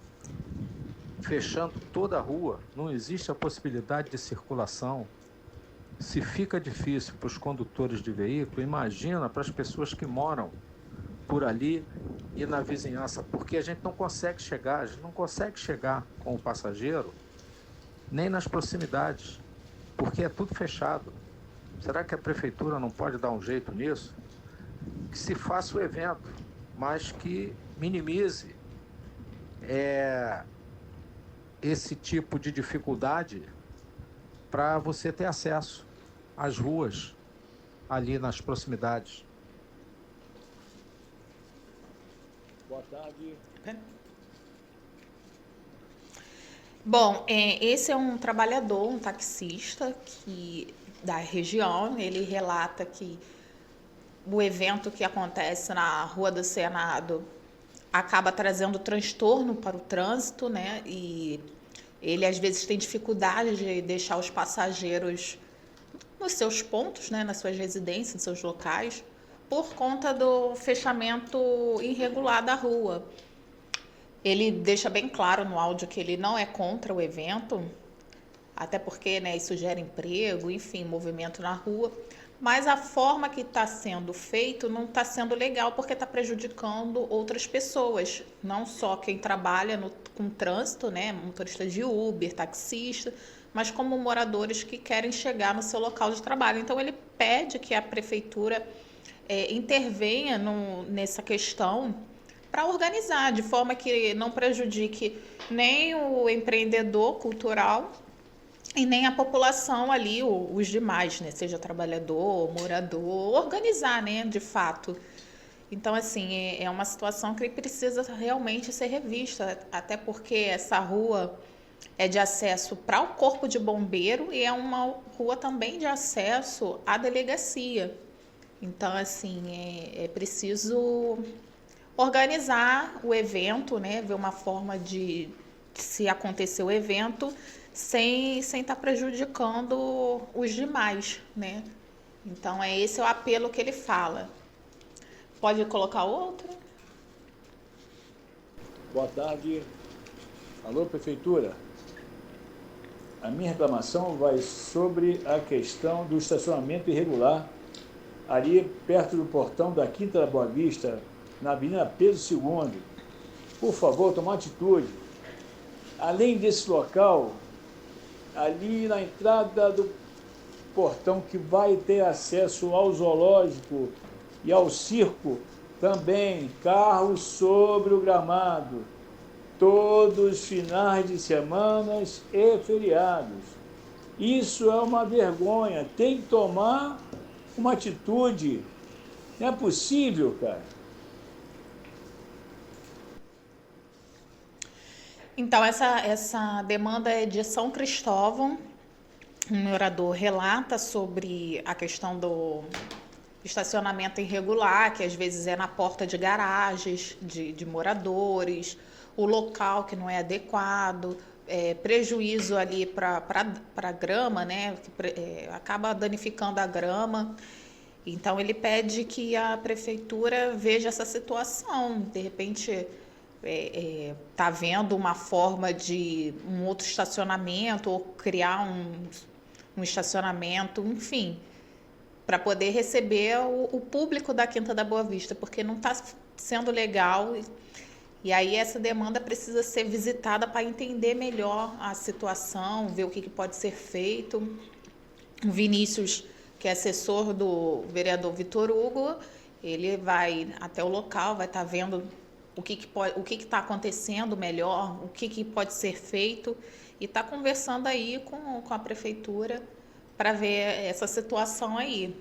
fechando toda a rua? Não existe a possibilidade de circulação. Se fica difícil para os condutores de veículo, imagina para as pessoas que moram por ali e na vizinhança, porque a gente não consegue chegar com o passageiro nem nas proximidades, porque é tudo fechado. Será que a prefeitura não pode dar um jeito nisso? Que se faça o evento, mas que minimize esse tipo de dificuldade para você ter acesso às ruas ali nas proximidades. Boa tarde. Bom, esse é um trabalhador, um taxista da região. Ele relata que o evento que acontece na Rua do Senado acaba trazendo transtorno para o trânsito, né? E ele às vezes tem dificuldade de deixar os passageiros nos seus pontos, né? Nas suas residências, nos seus locais, por conta do fechamento irregular da rua. Ele deixa bem claro no áudio que ele não é contra o evento, até porque, né, isso gera emprego, enfim, movimento na rua. Mas a forma que está sendo feito não está sendo legal porque está prejudicando outras pessoas. Não só quem trabalha com trânsito, né, motorista de Uber, taxista, mas como moradores que querem chegar no seu local de trabalho. Então ele pede que a prefeitura intervenha nessa questão para organizar, de forma que não prejudique nem o empreendedor cultural e nem a população ali, os demais, né? Seja trabalhador, morador, organizar, né? De fato. Então, assim, é uma situação que precisa realmente ser revista, até porque essa rua é de acesso para o Corpo de Bombeiro e é uma rua também de acesso à delegacia. Então, assim, é preciso organizar o evento, né? Ver uma forma de se acontecer o evento sem estar prejudicando os demais, né? Então, esse é o apelo que ele fala. Pode colocar outro? Boa tarde. Alô, Prefeitura. A minha reclamação vai sobre a questão do estacionamento irregular ali perto do portão da Quinta da Boa Vista, na Avenida Pedro II. Por favor, tomar atitude. Além desse local, ali na entrada do portão que vai ter acesso ao zoológico e ao circo, também carros sobre o gramado, todos os finais de semanas e feriados. Isso é uma vergonha, tem que tomar uma atitude. Não é possível, cara. Então, essa demanda é de São Cristóvão. Um morador relata sobre a questão do estacionamento irregular, que às vezes é na porta de garagens de moradores, o local que não é adequado, prejuízo ali para a grama, né? Acaba danificando a grama. Então, ele pede que a prefeitura veja essa situação. De repente, está vendo uma forma de um outro estacionamento ou criar um estacionamento, enfim, para poder receber o público da Quinta da Boa Vista, porque não está sendo legal. E aí essa demanda precisa ser visitada para entender melhor a situação, ver o que pode ser feito. O Vinícius, que é assessor do vereador Vitor Hugo, ele vai até o local, vai estar vendo o que está acontecendo melhor, o que pode ser feito, e está conversando aí com a prefeitura para ver essa situação aí.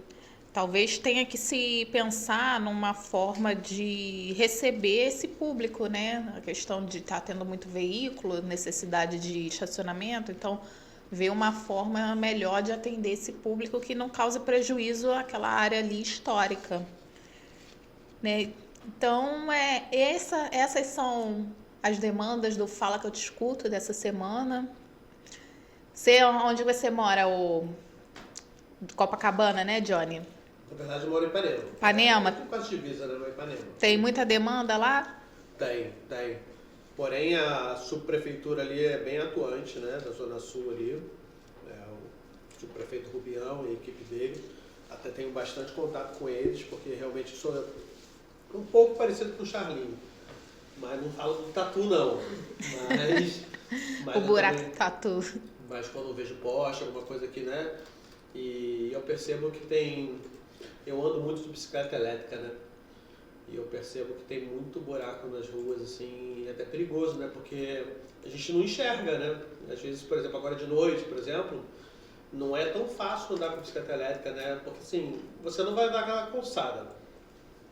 Talvez tenha que se pensar numa forma de receber esse público, né? A questão de estar tendo muito veículo, necessidade de estacionamento, então ver uma forma melhor de atender esse público que não cause prejuízo àquela área ali histórica, né? Então, essas são as demandas do Fala Que Eu Te Escuto dessa semana. Onde você mora? Copacabana, né, Johnny? Na verdade, eu moro em Ipanema. Ipanema? Quase divisa, né, Ipanema. Tem muita demanda lá? Tem. Porém, a subprefeitura ali é bem atuante, né, da Zona Sul ali. O subprefeito Rubião e a equipe dele. Até tenho bastante contato com eles, porque realmente sou um pouco parecido com o Charlinho. Mas não falo do tatu, não. Mas o buraco tatu. Mas quando eu vejo poste, alguma coisa aqui, né? E eu percebo que tem... Eu ando muito de bicicleta elétrica, né? E eu percebo que tem muito buraco nas ruas, assim, é até perigoso, né? Porque a gente não enxerga, né? Às vezes, por exemplo, agora de noite, por exemplo, não é tão fácil andar com bicicleta elétrica, né? Porque, assim, você não vai andar naquela calçada,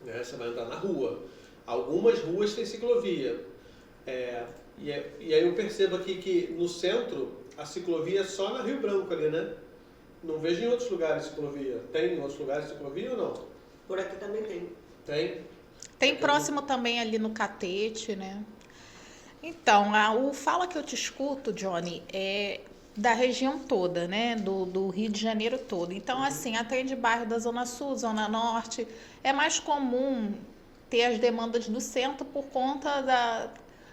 né? Você vai andar na rua. Algumas ruas têm ciclovia. E aí eu percebo aqui que no centro a ciclovia é só na Rio Branco ali, né? Não vejo em outros lugares ciclovia. Tem em outros lugares ciclovia ou não? Por aqui também tem. Tem? Tem próximo também ali no Catete, né? Então, o Fala Que Eu Te Escuto, Johnny, é da região toda, né? Do Rio de Janeiro todo. Então, assim, atende bairro da Zona Sul, Zona Norte. É mais comum ter as demandas do centro por conta da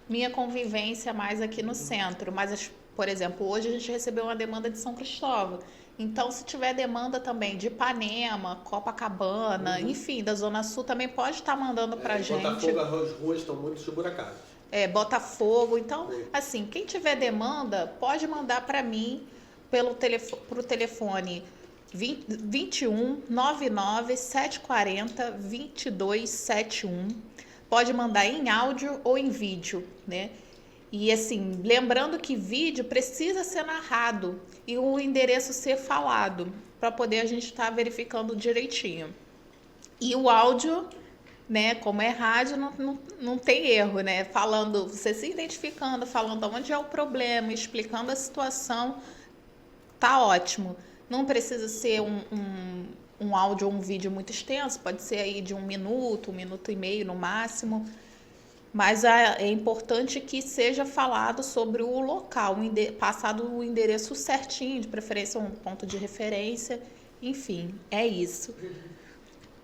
minha convivência mais aqui no centro. Mas, por exemplo, hoje a gente recebeu uma demanda de São Cristóvão. Então, se tiver demanda também de Ipanema, Copacabana, enfim, da Zona Sul, também pode estar mandando pra gente. Botafogo, as ruas estão muito esburacadas. Botafogo. Então, assim, quem tiver demanda, pode mandar para mim pro telefone 21 99 740 2271. Pode mandar em áudio ou em vídeo, né? E assim, lembrando que vídeo precisa ser narrado e o endereço ser falado, para poder a gente estar verificando direitinho. E o áudio, né, como é rádio, não tem erro, né? Falando, você se identificando, falando onde é o problema, explicando a situação, tá ótimo. Não precisa ser um áudio ou um vídeo muito extenso, pode ser aí de 1 minuto e meio no máximo. Mas é importante que seja falado sobre o local, passado o endereço certinho, de preferência um ponto de referência. Enfim, é isso.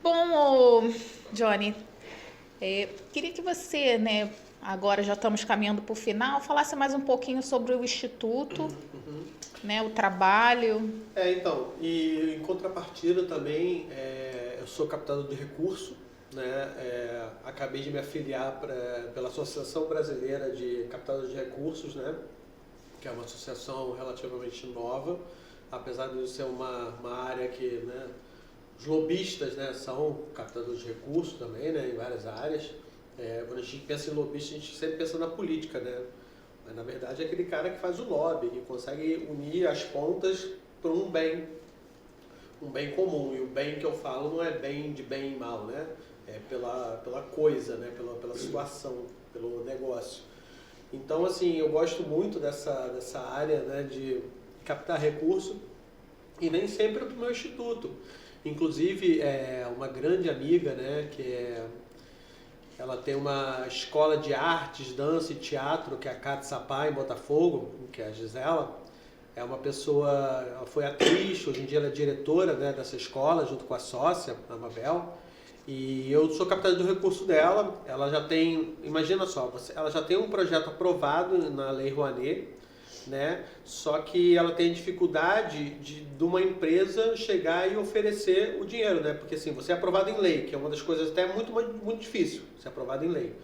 Bom, Johnny, queria que você, né, agora já estamos caminhando para o final, falasse mais um pouquinho sobre o Instituto, né, o trabalho. Então, e em contrapartida também, eu sou captador de recurso, né, acabei de me afiliar pela Associação Brasileira de Captadores de Recursos, né, que é uma associação relativamente nova, apesar de ser uma área que, né, os lobistas, né, são captadores de recursos também, né, em várias áreas. Quando a gente pensa em lobista, a gente sempre pensa na política, né? Mas, na verdade, é aquele cara que faz o lobby, que consegue unir as pontas para um bem comum. E o bem que eu falo não é bem de bem e mal, né? É pela coisa, né? Pela situação, pelo negócio. Então, assim, eu gosto muito dessa área, né, de captar recurso, e nem sempre do meu instituto. Inclusive, uma grande amiga, né, ela tem uma escola de artes, dança e teatro, que é a Catsapá, em Botafogo, que é a Gisela. É uma pessoa, ela foi atriz, hoje em dia ela é diretora, né, dessa escola, junto com a sócia, a Mabel. E eu sou captador do recurso dela. Ela já tem, imagina só, ela já tem um projeto aprovado na Lei Rouanet, né? Só que ela tem dificuldade de uma empresa chegar e oferecer o dinheiro, né? Porque assim, você é aprovado em lei, que é uma das coisas até muito difícil, ser aprovado em lei.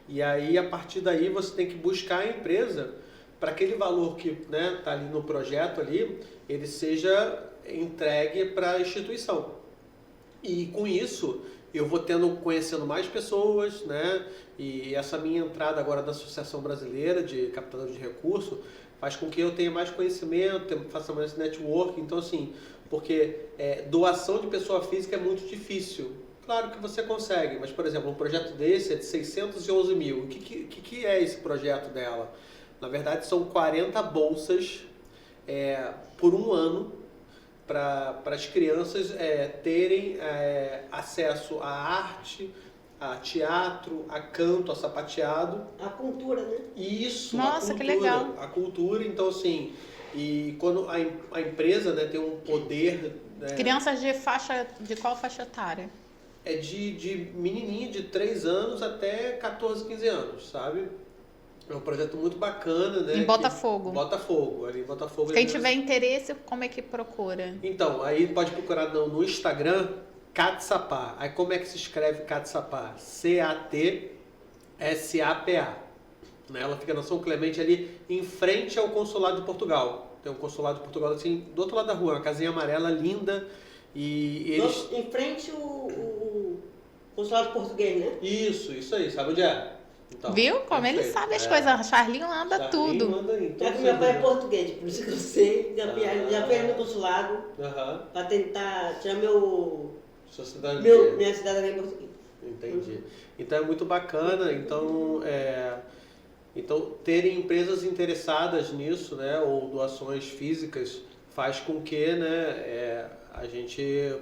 E aí, a partir daí, você tem que buscar a empresa para aquele valor que, né, tá ali no projeto ali, ele seja entregue para a instituição. E com isso, eu vou conhecendo mais pessoas, né? E essa minha entrada agora na Associação Brasileira de Captadores de Recursos faz com que eu tenha mais conhecimento, faça mais network. Então, assim, porque doação de pessoa física é muito difícil. Claro que você consegue, mas, por exemplo, um projeto desse é de 611 mil. O que é esse projeto dela? Na verdade, são 40 bolsas por um ano para as crianças terem acesso à arte, a teatro, a canto, a sapateado. A cultura, né? Isso, nossa, a cultura, que legal. A cultura, então assim, e quando a empresa, né, tem um poder... Né, crianças de qual faixa etária? É de menininho de 3 anos até 14, 15 anos, sabe? É um projeto muito bacana, né? Em Botafogo. Botafogo, ali em Botafogo. Quem tiver interesse, como é que procura? Então, aí pode procurar no Instagram, Catsapá. Aí como é que se escreve Catsapá? C-A-T-S-A-P-A. Né? Ela fica na São Clemente ali, em frente ao Consulado de Portugal. Tem um Consulado de Portugal assim, do outro lado da rua, uma casinha amarela linda. E eles... Em frente o Consulado Português, né? Isso aí. Sabe onde é? Então, viu? Como ele sabe as coisas. Charlinho anda tudo. Meu pai é português, por isso que eu sei. Já fez no consulado para tentar tirar minha cidadania portuguesa. Entendi. Então é muito bacana. Então terem empresas interessadas nisso, né, ou doações físicas, faz com que, né, a gente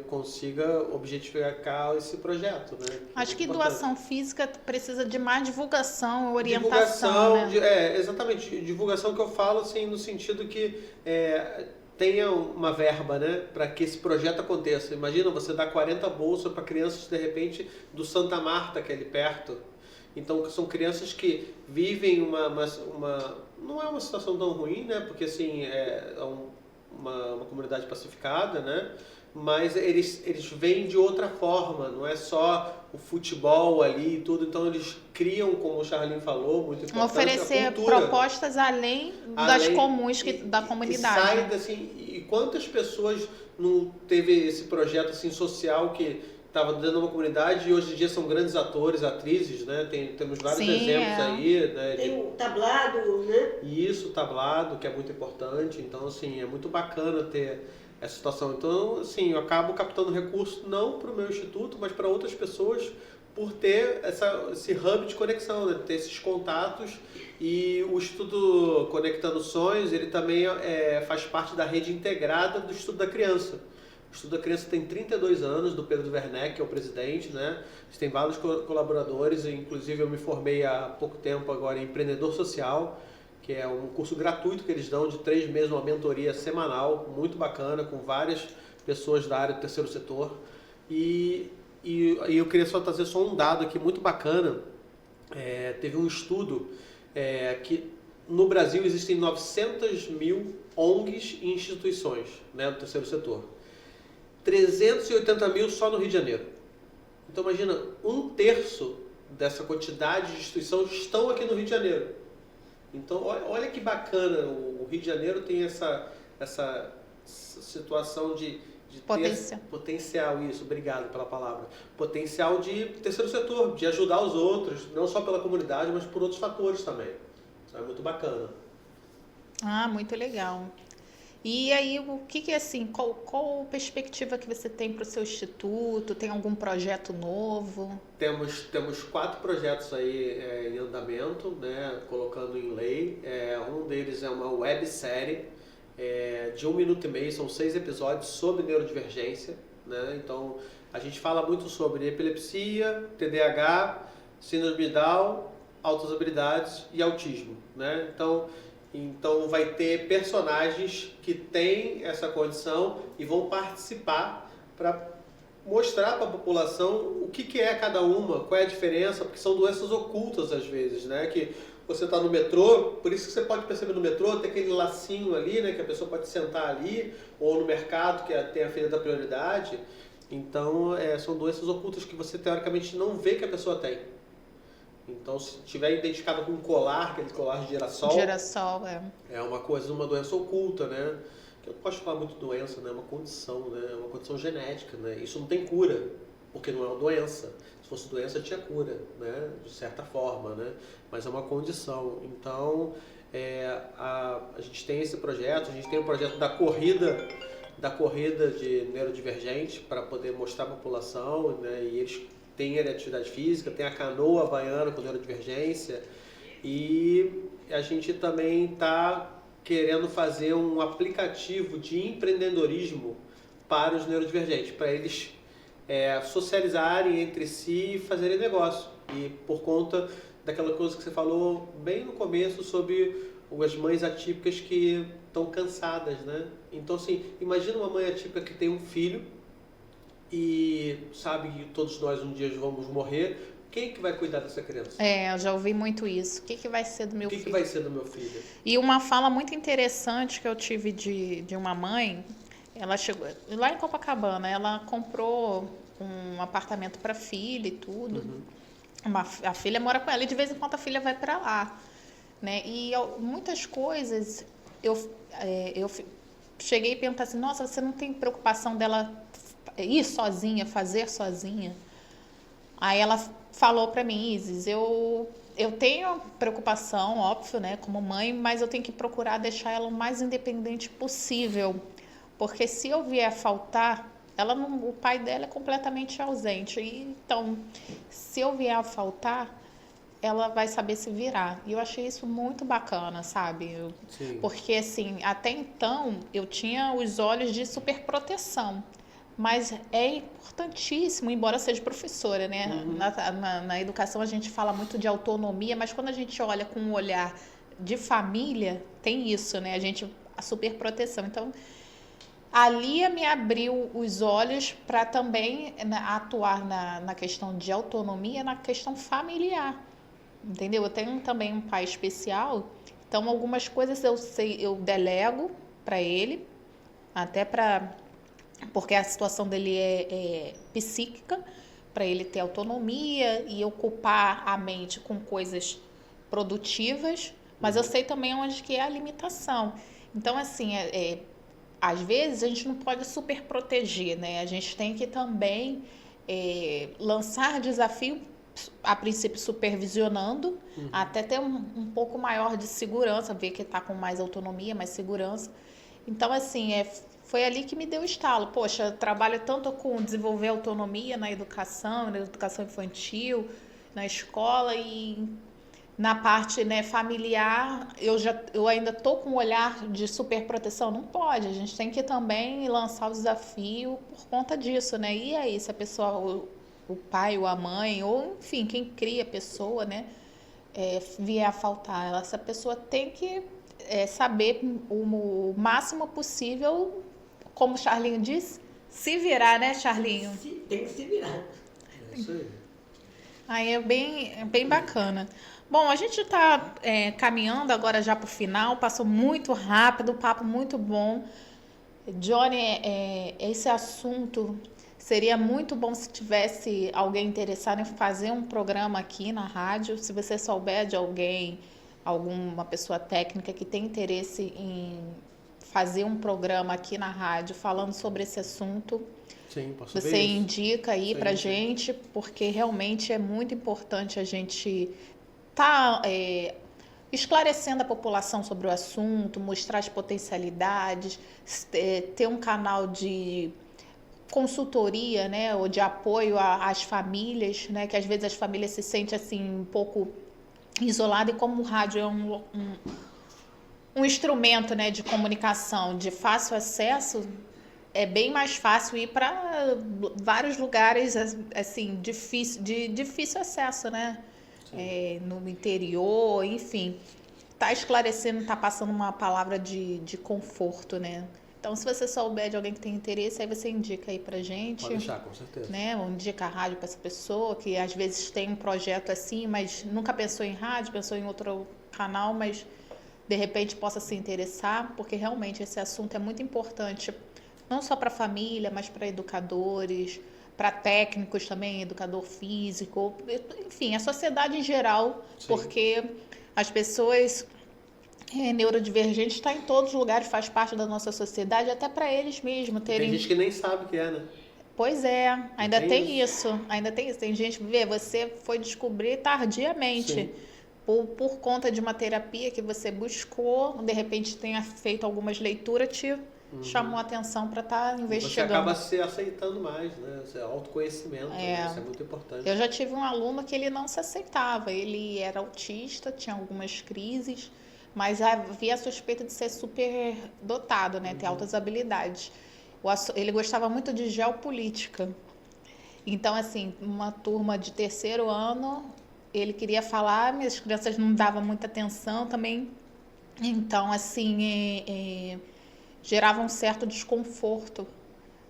consiga objetificar esse projeto, né? Acho que Muito importante. doação física precisa de mais divulgação, orientação, né? Exatamente. Divulgação que eu falo, assim, no sentido que tenha uma verba, né, para que esse projeto aconteça. Imagina você dar 40 bolsas para crianças, de repente, do Santa Marta, que é ali perto. Então, são crianças que vivem não é uma situação tão ruim, né, porque, assim, uma comunidade pacificada, né? Mas eles vêm de outra forma, não é só o futebol ali e tudo, então eles criam, como o Charlinho falou, muito importante, oferecer a cultura. propostas além das comuns da comunidade. Sai, né? assim, e quantas pessoas não teve esse projeto assim, social que estava dentro de uma comunidade e hoje em dia são grandes atores, atrizes, né? Temos vários exemplos aí, né? Tem o tablado, né? Isso, o tablado, que é muito importante. Então, assim, é muito bacana ter essa situação. Então, assim, eu acabo captando recursos não para o meu instituto, mas para outras pessoas por ter esse hub de conexão, né? Ter esses contatos. E o Instituto Conectando Sonhos, ele também faz parte da rede integrada do Estudo da Criança. O Estudo da Criança tem 32 anos, do Pedro Werneck, que é o presidente, né? A gente tem vários colaboradores, inclusive eu me formei há pouco tempo agora em Empreendedor Social, que é um curso gratuito que eles dão de 3 meses, uma mentoria semanal, muito bacana, com várias pessoas da área do terceiro setor. E eu queria só trazer só um dado aqui muito bacana. Teve um estudo que no Brasil existem 900 mil ONGs e instituições, né, do terceiro setor. 380 mil só no Rio de Janeiro. Então imagina, 1/3 dessa quantidade de instituições estão aqui no Rio de Janeiro. Então olha que bacana, o Rio de Janeiro tem essa situação de potencial, isso, obrigado pela palavra, potencial de terceiro setor, de ajudar os outros, não só pela comunidade, mas por outros fatores também. Isso é muito bacana. Ah, muito legal. E aí, o que assim, qual perspectiva que você tem para o seu instituto? Tem algum projeto novo? Temos 4 projetos aí em andamento, né, colocando em lei. Um deles é uma websérie de 1 minuto e meio, são 6 episódios sobre neurodivergência, né? Então, a gente fala muito sobre epilepsia, TDAH, síndrome de Down, altas habilidades e autismo, né? Então vai ter personagens que têm essa condição e vão participar para mostrar para a população o que é cada uma, qual é a diferença, porque são doenças ocultas às vezes, né? Que você está no metrô, por isso que você pode perceber no metrô, tem aquele lacinho ali, né? Que a pessoa pode sentar ali, ou no mercado, que tem a fila da prioridade. Então, são doenças ocultas que você teoricamente não vê que a pessoa tem. Então, se tiver identificado com um colar, aquele colar de girassol... É uma doença oculta, né? Que eu não posso falar muito doença, né? É uma condição, né? É uma condição genética, né? Isso não tem cura, porque não é uma doença. Se fosse doença, tinha cura, né? De certa forma, né? Mas é uma condição. Então, a gente tem esse projeto, a gente tem o projeto da corrida de neurodivergente para poder mostrar à população, né? E eles têm a atividade física, tem a canoa havaiana com neurodivergência e a gente também está querendo fazer um aplicativo de empreendedorismo para os neurodivergentes, para eles socializarem entre si e fazerem negócio. E por conta daquela coisa que você falou bem no começo sobre as mães atípicas que estão cansadas, né? Então, assim, imagina uma mãe atípica que tem um filho e sabe que todos nós um dia vamos morrer. Quem que vai cuidar dessa criança? Eu já ouvi muito isso. O que vai ser do meu filho? O que vai ser do meu filho? E uma fala muito interessante que eu tive de uma mãe, ela chegou lá em Copacabana, ela comprou um apartamento para a filha e tudo. Uhum. A filha mora com ela e de vez em quando a filha vai para lá, né? E muitas coisas eu cheguei a perguntar assim, nossa, você não tem preocupação dela ir sozinha, fazer sozinha? Aí ela falou para mim, Isis, eu tenho preocupação, óbvio, né, como mãe, mas eu tenho que procurar deixar ela o mais independente possível, porque se eu vier a faltar, o pai dela é completamente ausente, então, se eu vier a faltar, ela vai saber se virar. E eu achei isso muito bacana, sabe? Sim. Porque, assim, até então, eu tinha os olhos de superproteção. Mas é importantíssimo, embora seja professora, né? Na educação a gente fala muito de autonomia, mas quando a gente olha com um olhar de família, tem isso, né? A superproteção. Então, ali me abriu os olhos para também atuar na questão de autonomia, na questão familiar. Entendeu? Eu tenho também um pai especial, então algumas coisas eu delego para ele, até porque a situação dele é psíquica, para ele ter autonomia e ocupar a mente com coisas produtivas, mas eu sei também onde que é a limitação. Então, assim, às vezes a gente não pode super proteger, né? A gente tem que também lançar desafio, a princípio supervisionando, até ter um pouco maior de segurança, ver que está com mais autonomia, mais segurança. Então, assim, foi ali que me deu o estalo. Poxa, eu trabalho tanto com desenvolver autonomia na educação infantil, na escola, e na parte, né, familiar, eu ainda estou com um olhar de superproteção. Não pode, a gente tem que também lançar o desafio por conta disso, né? E aí, se a pessoa, o pai ou a mãe, ou enfim, quem cria a pessoa, né, vier a faltar, essa pessoa tem que saber o máximo possível, como o Charlinho disse, se virar, né, Charlinho? Tem que se virar. É isso aí. Aí é bem bacana. Bom, a gente está caminhando agora já para o final, passou muito rápido, papo muito bom. Johnny, esse assunto seria muito bom se tivesse alguém interessado em fazer um programa aqui na rádio. Se você souber de alguém, alguma pessoa técnica que tem interesse em fazer um programa aqui na rádio falando sobre esse assunto, Sim, posso ver você isso. indica aí Sim, pra sim. gente, porque realmente é muito importante a gente estar esclarecendo a população sobre o assunto, mostrar as potencialidades, ter um canal de consultoria, né, ou de apoio às famílias, né, que às vezes as famílias se sentem assim um pouco isoladas, e como o rádio é um instrumento, né, de comunicação de fácil acesso, é bem mais fácil ir para vários lugares assim de difícil acesso, né? No interior, enfim. Tá esclarecendo, tá passando uma palavra de conforto, né? Então, se você souber de alguém que tem interesse, aí você indica aí pra gente. Pode deixar, com certeza. Né? Indica a rádio para essa pessoa que às vezes tem um projeto assim, mas nunca pensou em rádio, pensou em outro canal, mas de repente possa se interessar, porque realmente esse assunto é muito importante, não só para a família, mas para educadores, para técnicos também, educador físico, enfim, a sociedade em geral. Sim. Porque as pessoas neurodivergentes estão em todos os lugares, faz parte da nossa sociedade, até para eles mesmos terem... Tem gente que nem sabe o que é, né? Pois é, ainda tem isso. Tem gente que você foi descobrir tardiamente. Sim. Por conta de uma terapia que você buscou, de repente tenha feito algumas leituras, te chamou a atenção para estar investigando. Você acaba se aceitando mais, né? Esse autoconhecimento, né? Isso é muito importante. Eu já tive um aluno que ele não se aceitava, ele era autista, tinha algumas crises, mas havia a suspeita de ser super dotado, né? Ter altas habilidades. Ele gostava muito de geopolítica. Então, assim, uma turma de terceiro ano, ele queria falar, mas as crianças não davam muita atenção também. Então, assim, gerava um certo desconforto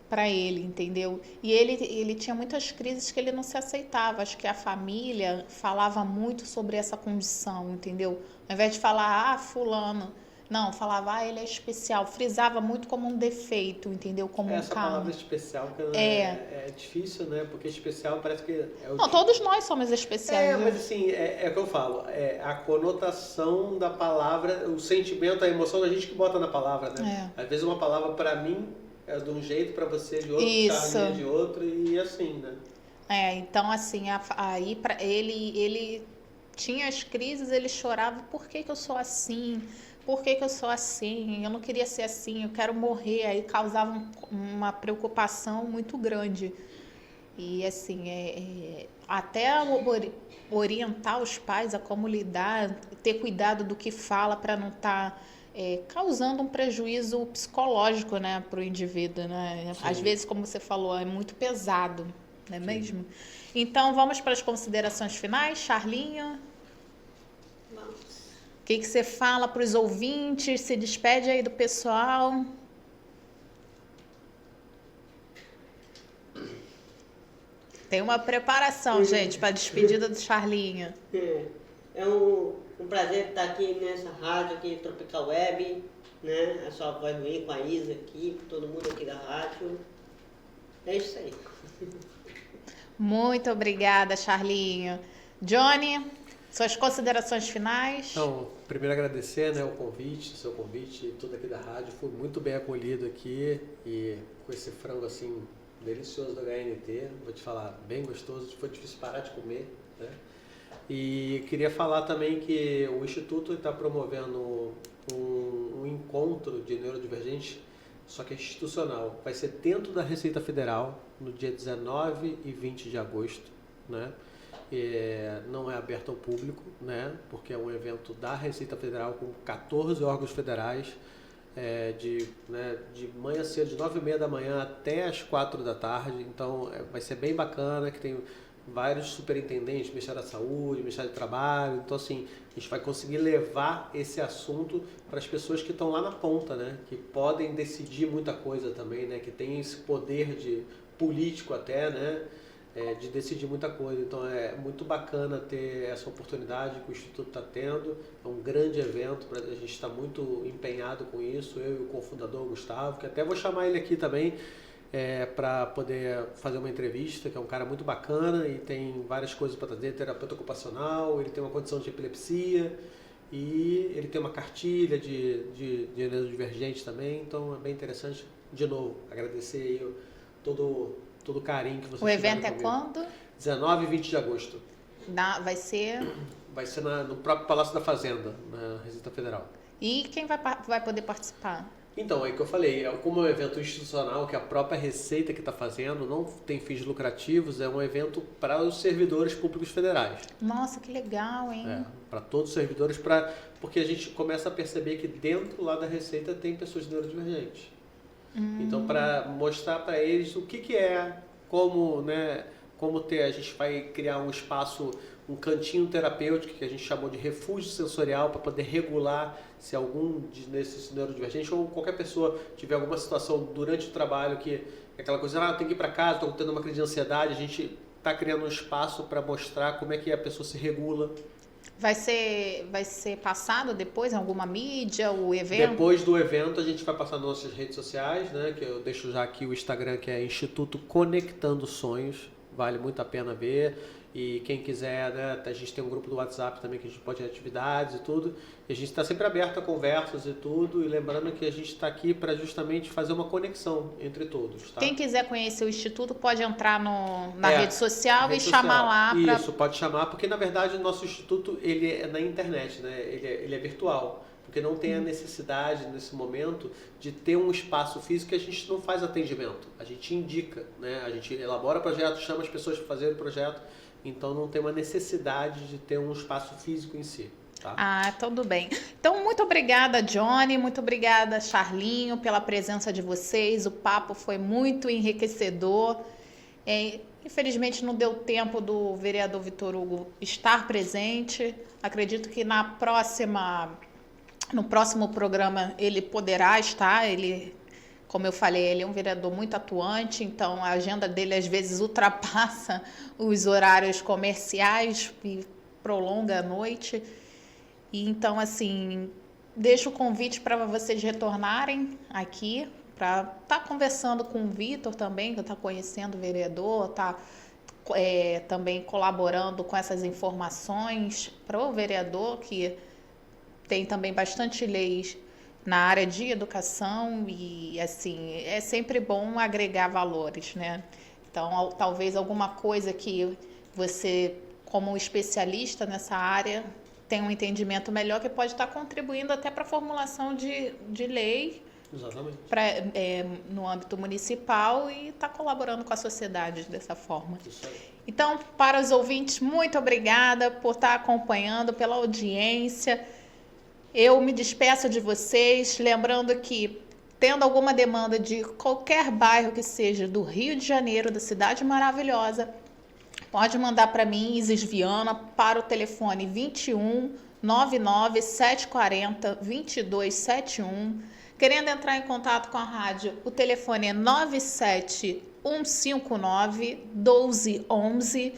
para ele, entendeu? E ele tinha muitas crises que ele não se aceitava. Acho que a família falava muito sobre essa condição, entendeu? Ao invés de falar, fulano, não, falava, ele é especial. Frisava muito como um defeito, entendeu? Como essa palavra especial que é difícil, né? Porque especial parece que... Não, todos nós somos especiais. Mas assim, é o que eu falo. A conotação da palavra, o sentimento, a emoção da gente que bota na palavra, né? Às vezes uma palavra para mim é de um jeito, para você de outro, Charlinho de outro, e assim, né? Então assim, aí para ele tinha as crises, ele chorava, por que eu sou assim? Por que eu sou assim? Eu não queria ser assim, eu quero morrer. Aí causava uma preocupação muito grande. E assim, até orientar os pais a como lidar, ter cuidado do que fala para não estar causando um prejuízo psicológico, né, para o indivíduo, né? Às vezes, como você falou, é muito pesado, não é mesmo? Então, vamos para as considerações finais, Charlinho? Vamos. O que você fala para os ouvintes? Se despede aí do pessoal. Tem uma preparação, gente, para a despedida do Charlinho. É um prazer estar aqui nessa rádio aqui, Tropical Web, né? A sua voz ruim com a Isa aqui, todo mundo aqui da rádio. É isso aí. Muito obrigada, Charlinho. Johnny, suas considerações finais? Então, primeiro agradecer, né, o seu convite, tudo aqui da rádio. Fui muito bem acolhido aqui e com esse frango assim delicioso da HNT, vou te falar, bem gostoso, foi difícil parar de comer, né? E queria falar também que o Instituto está promovendo um encontro de neurodivergentes, só que é institucional. Vai ser dentro da Receita Federal, no dia 19 e 20 de agosto, né? Não é aberto ao público, né? Porque é um evento da Receita Federal com 14 órgãos federais, de manhã cedo, de 9h30 da manhã até as 4 da tarde. Então vai ser bem bacana, que tem vários superintendentes, Ministério da Saúde, Ministério do Trabalho. Então assim, a gente vai conseguir levar esse assunto para as pessoas que estão lá na ponta, né? Que podem decidir muita coisa também, né? Que tem esse poder de político até, né? De decidir muita coisa. Então é muito bacana ter essa oportunidade que o Instituto está tendo. É um grande evento, a gente está muito empenhado com isso, eu e o cofundador Gustavo, que até vou chamar ele aqui também para poder fazer uma entrevista, que é um cara muito bacana e tem várias coisas para trazer, terapeuta ocupacional, ele tem uma condição de epilepsia e ele tem uma cartilha de neurodivergente também, então é bem interessante. De novo, agradecer aí todo o carinho que vocês tiveram comigo. O evento é quando? 19 e 20 de agosto. Vai ser no próprio Palácio da Fazenda, na Receita Federal. E quem vai poder participar? Então, é o que eu falei, como é um evento institucional que a própria Receita que está fazendo, não tem fins lucrativos, é um evento para os servidores públicos federais. Nossa, que legal, hein? Para todos os servidores, porque a gente começa a perceber que dentro lá da Receita tem pessoas neurodivergentes. Então, para mostrar para eles o que é, como, né, a gente vai criar um espaço, um cantinho terapêutico que a gente chamou de refúgio sensorial para poder regular se algum desses neurodivergentes ou qualquer pessoa tiver alguma situação durante o trabalho que é aquela coisa, eu tenho que ir para casa, estou tendo uma crise de ansiedade, a gente está criando um espaço para mostrar como é que a pessoa se regula. Vai ser passado depois em alguma mídia, o evento? Depois do evento a gente vai passar nas nossas redes sociais, né? Que eu deixo já aqui o Instagram, que é Instituto Conectando Sonhos, vale muito a pena ver. E quem quiser, né? A gente tem um grupo do WhatsApp também que a gente pode ter atividades e tudo. E a gente está sempre aberto a conversas e tudo. E lembrando que a gente está aqui para justamente fazer uma conexão entre todos. Tá? Quem quiser conhecer o Instituto pode entrar na rede social e chamar lá. Isso, pode chamar, porque na verdade o nosso Instituto ele é na internet, né? Ele é virtual. Porque não tem a necessidade, nesse momento, de ter um espaço físico que a gente não faz atendimento. A gente indica, né? A gente elabora projetos, chama as pessoas para fazer o projeto. Então não tem uma necessidade de ter um espaço físico em si. Tá? Tudo bem. Então, muito obrigada, Johnny, muito obrigada, Charlinho, pela presença de vocês. O papo foi muito enriquecedor. Infelizmente não deu tempo do vereador Vitor Hugo estar presente. Acredito que no próximo programa ele poderá estar. Como eu falei, ele é um vereador muito atuante, então a agenda dele às vezes ultrapassa os horários comerciais e prolonga a noite. E então, assim, deixo o convite para vocês retornarem aqui, para estar conversando com o Vitor também, que está conhecendo o vereador, está também colaborando com essas informações para o vereador, que tem também bastante leis na área de educação e, assim, é sempre bom agregar valores, né? Então, talvez alguma coisa que você, como especialista nessa área, tenha um entendimento melhor que pode estar contribuindo até para a formulação de lei Exatamente. No âmbito municipal e está colaborando com a sociedade dessa forma. Isso aí. Então, para os ouvintes, muito obrigada por estar acompanhando, pela audiência. Eu me despeço de vocês, lembrando que, tendo alguma demanda de qualquer bairro que seja do Rio de Janeiro, da Cidade Maravilhosa, pode mandar para mim, Isis Viana, para o telefone 21 99 740 2271. Querendo entrar em contato com a rádio, o telefone é 97 159 1211.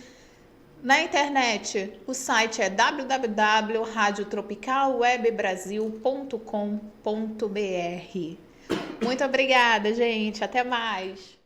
Na internet, o site é www.radiotropicalwebbrasil.com.br. Muito obrigada, gente. Até mais.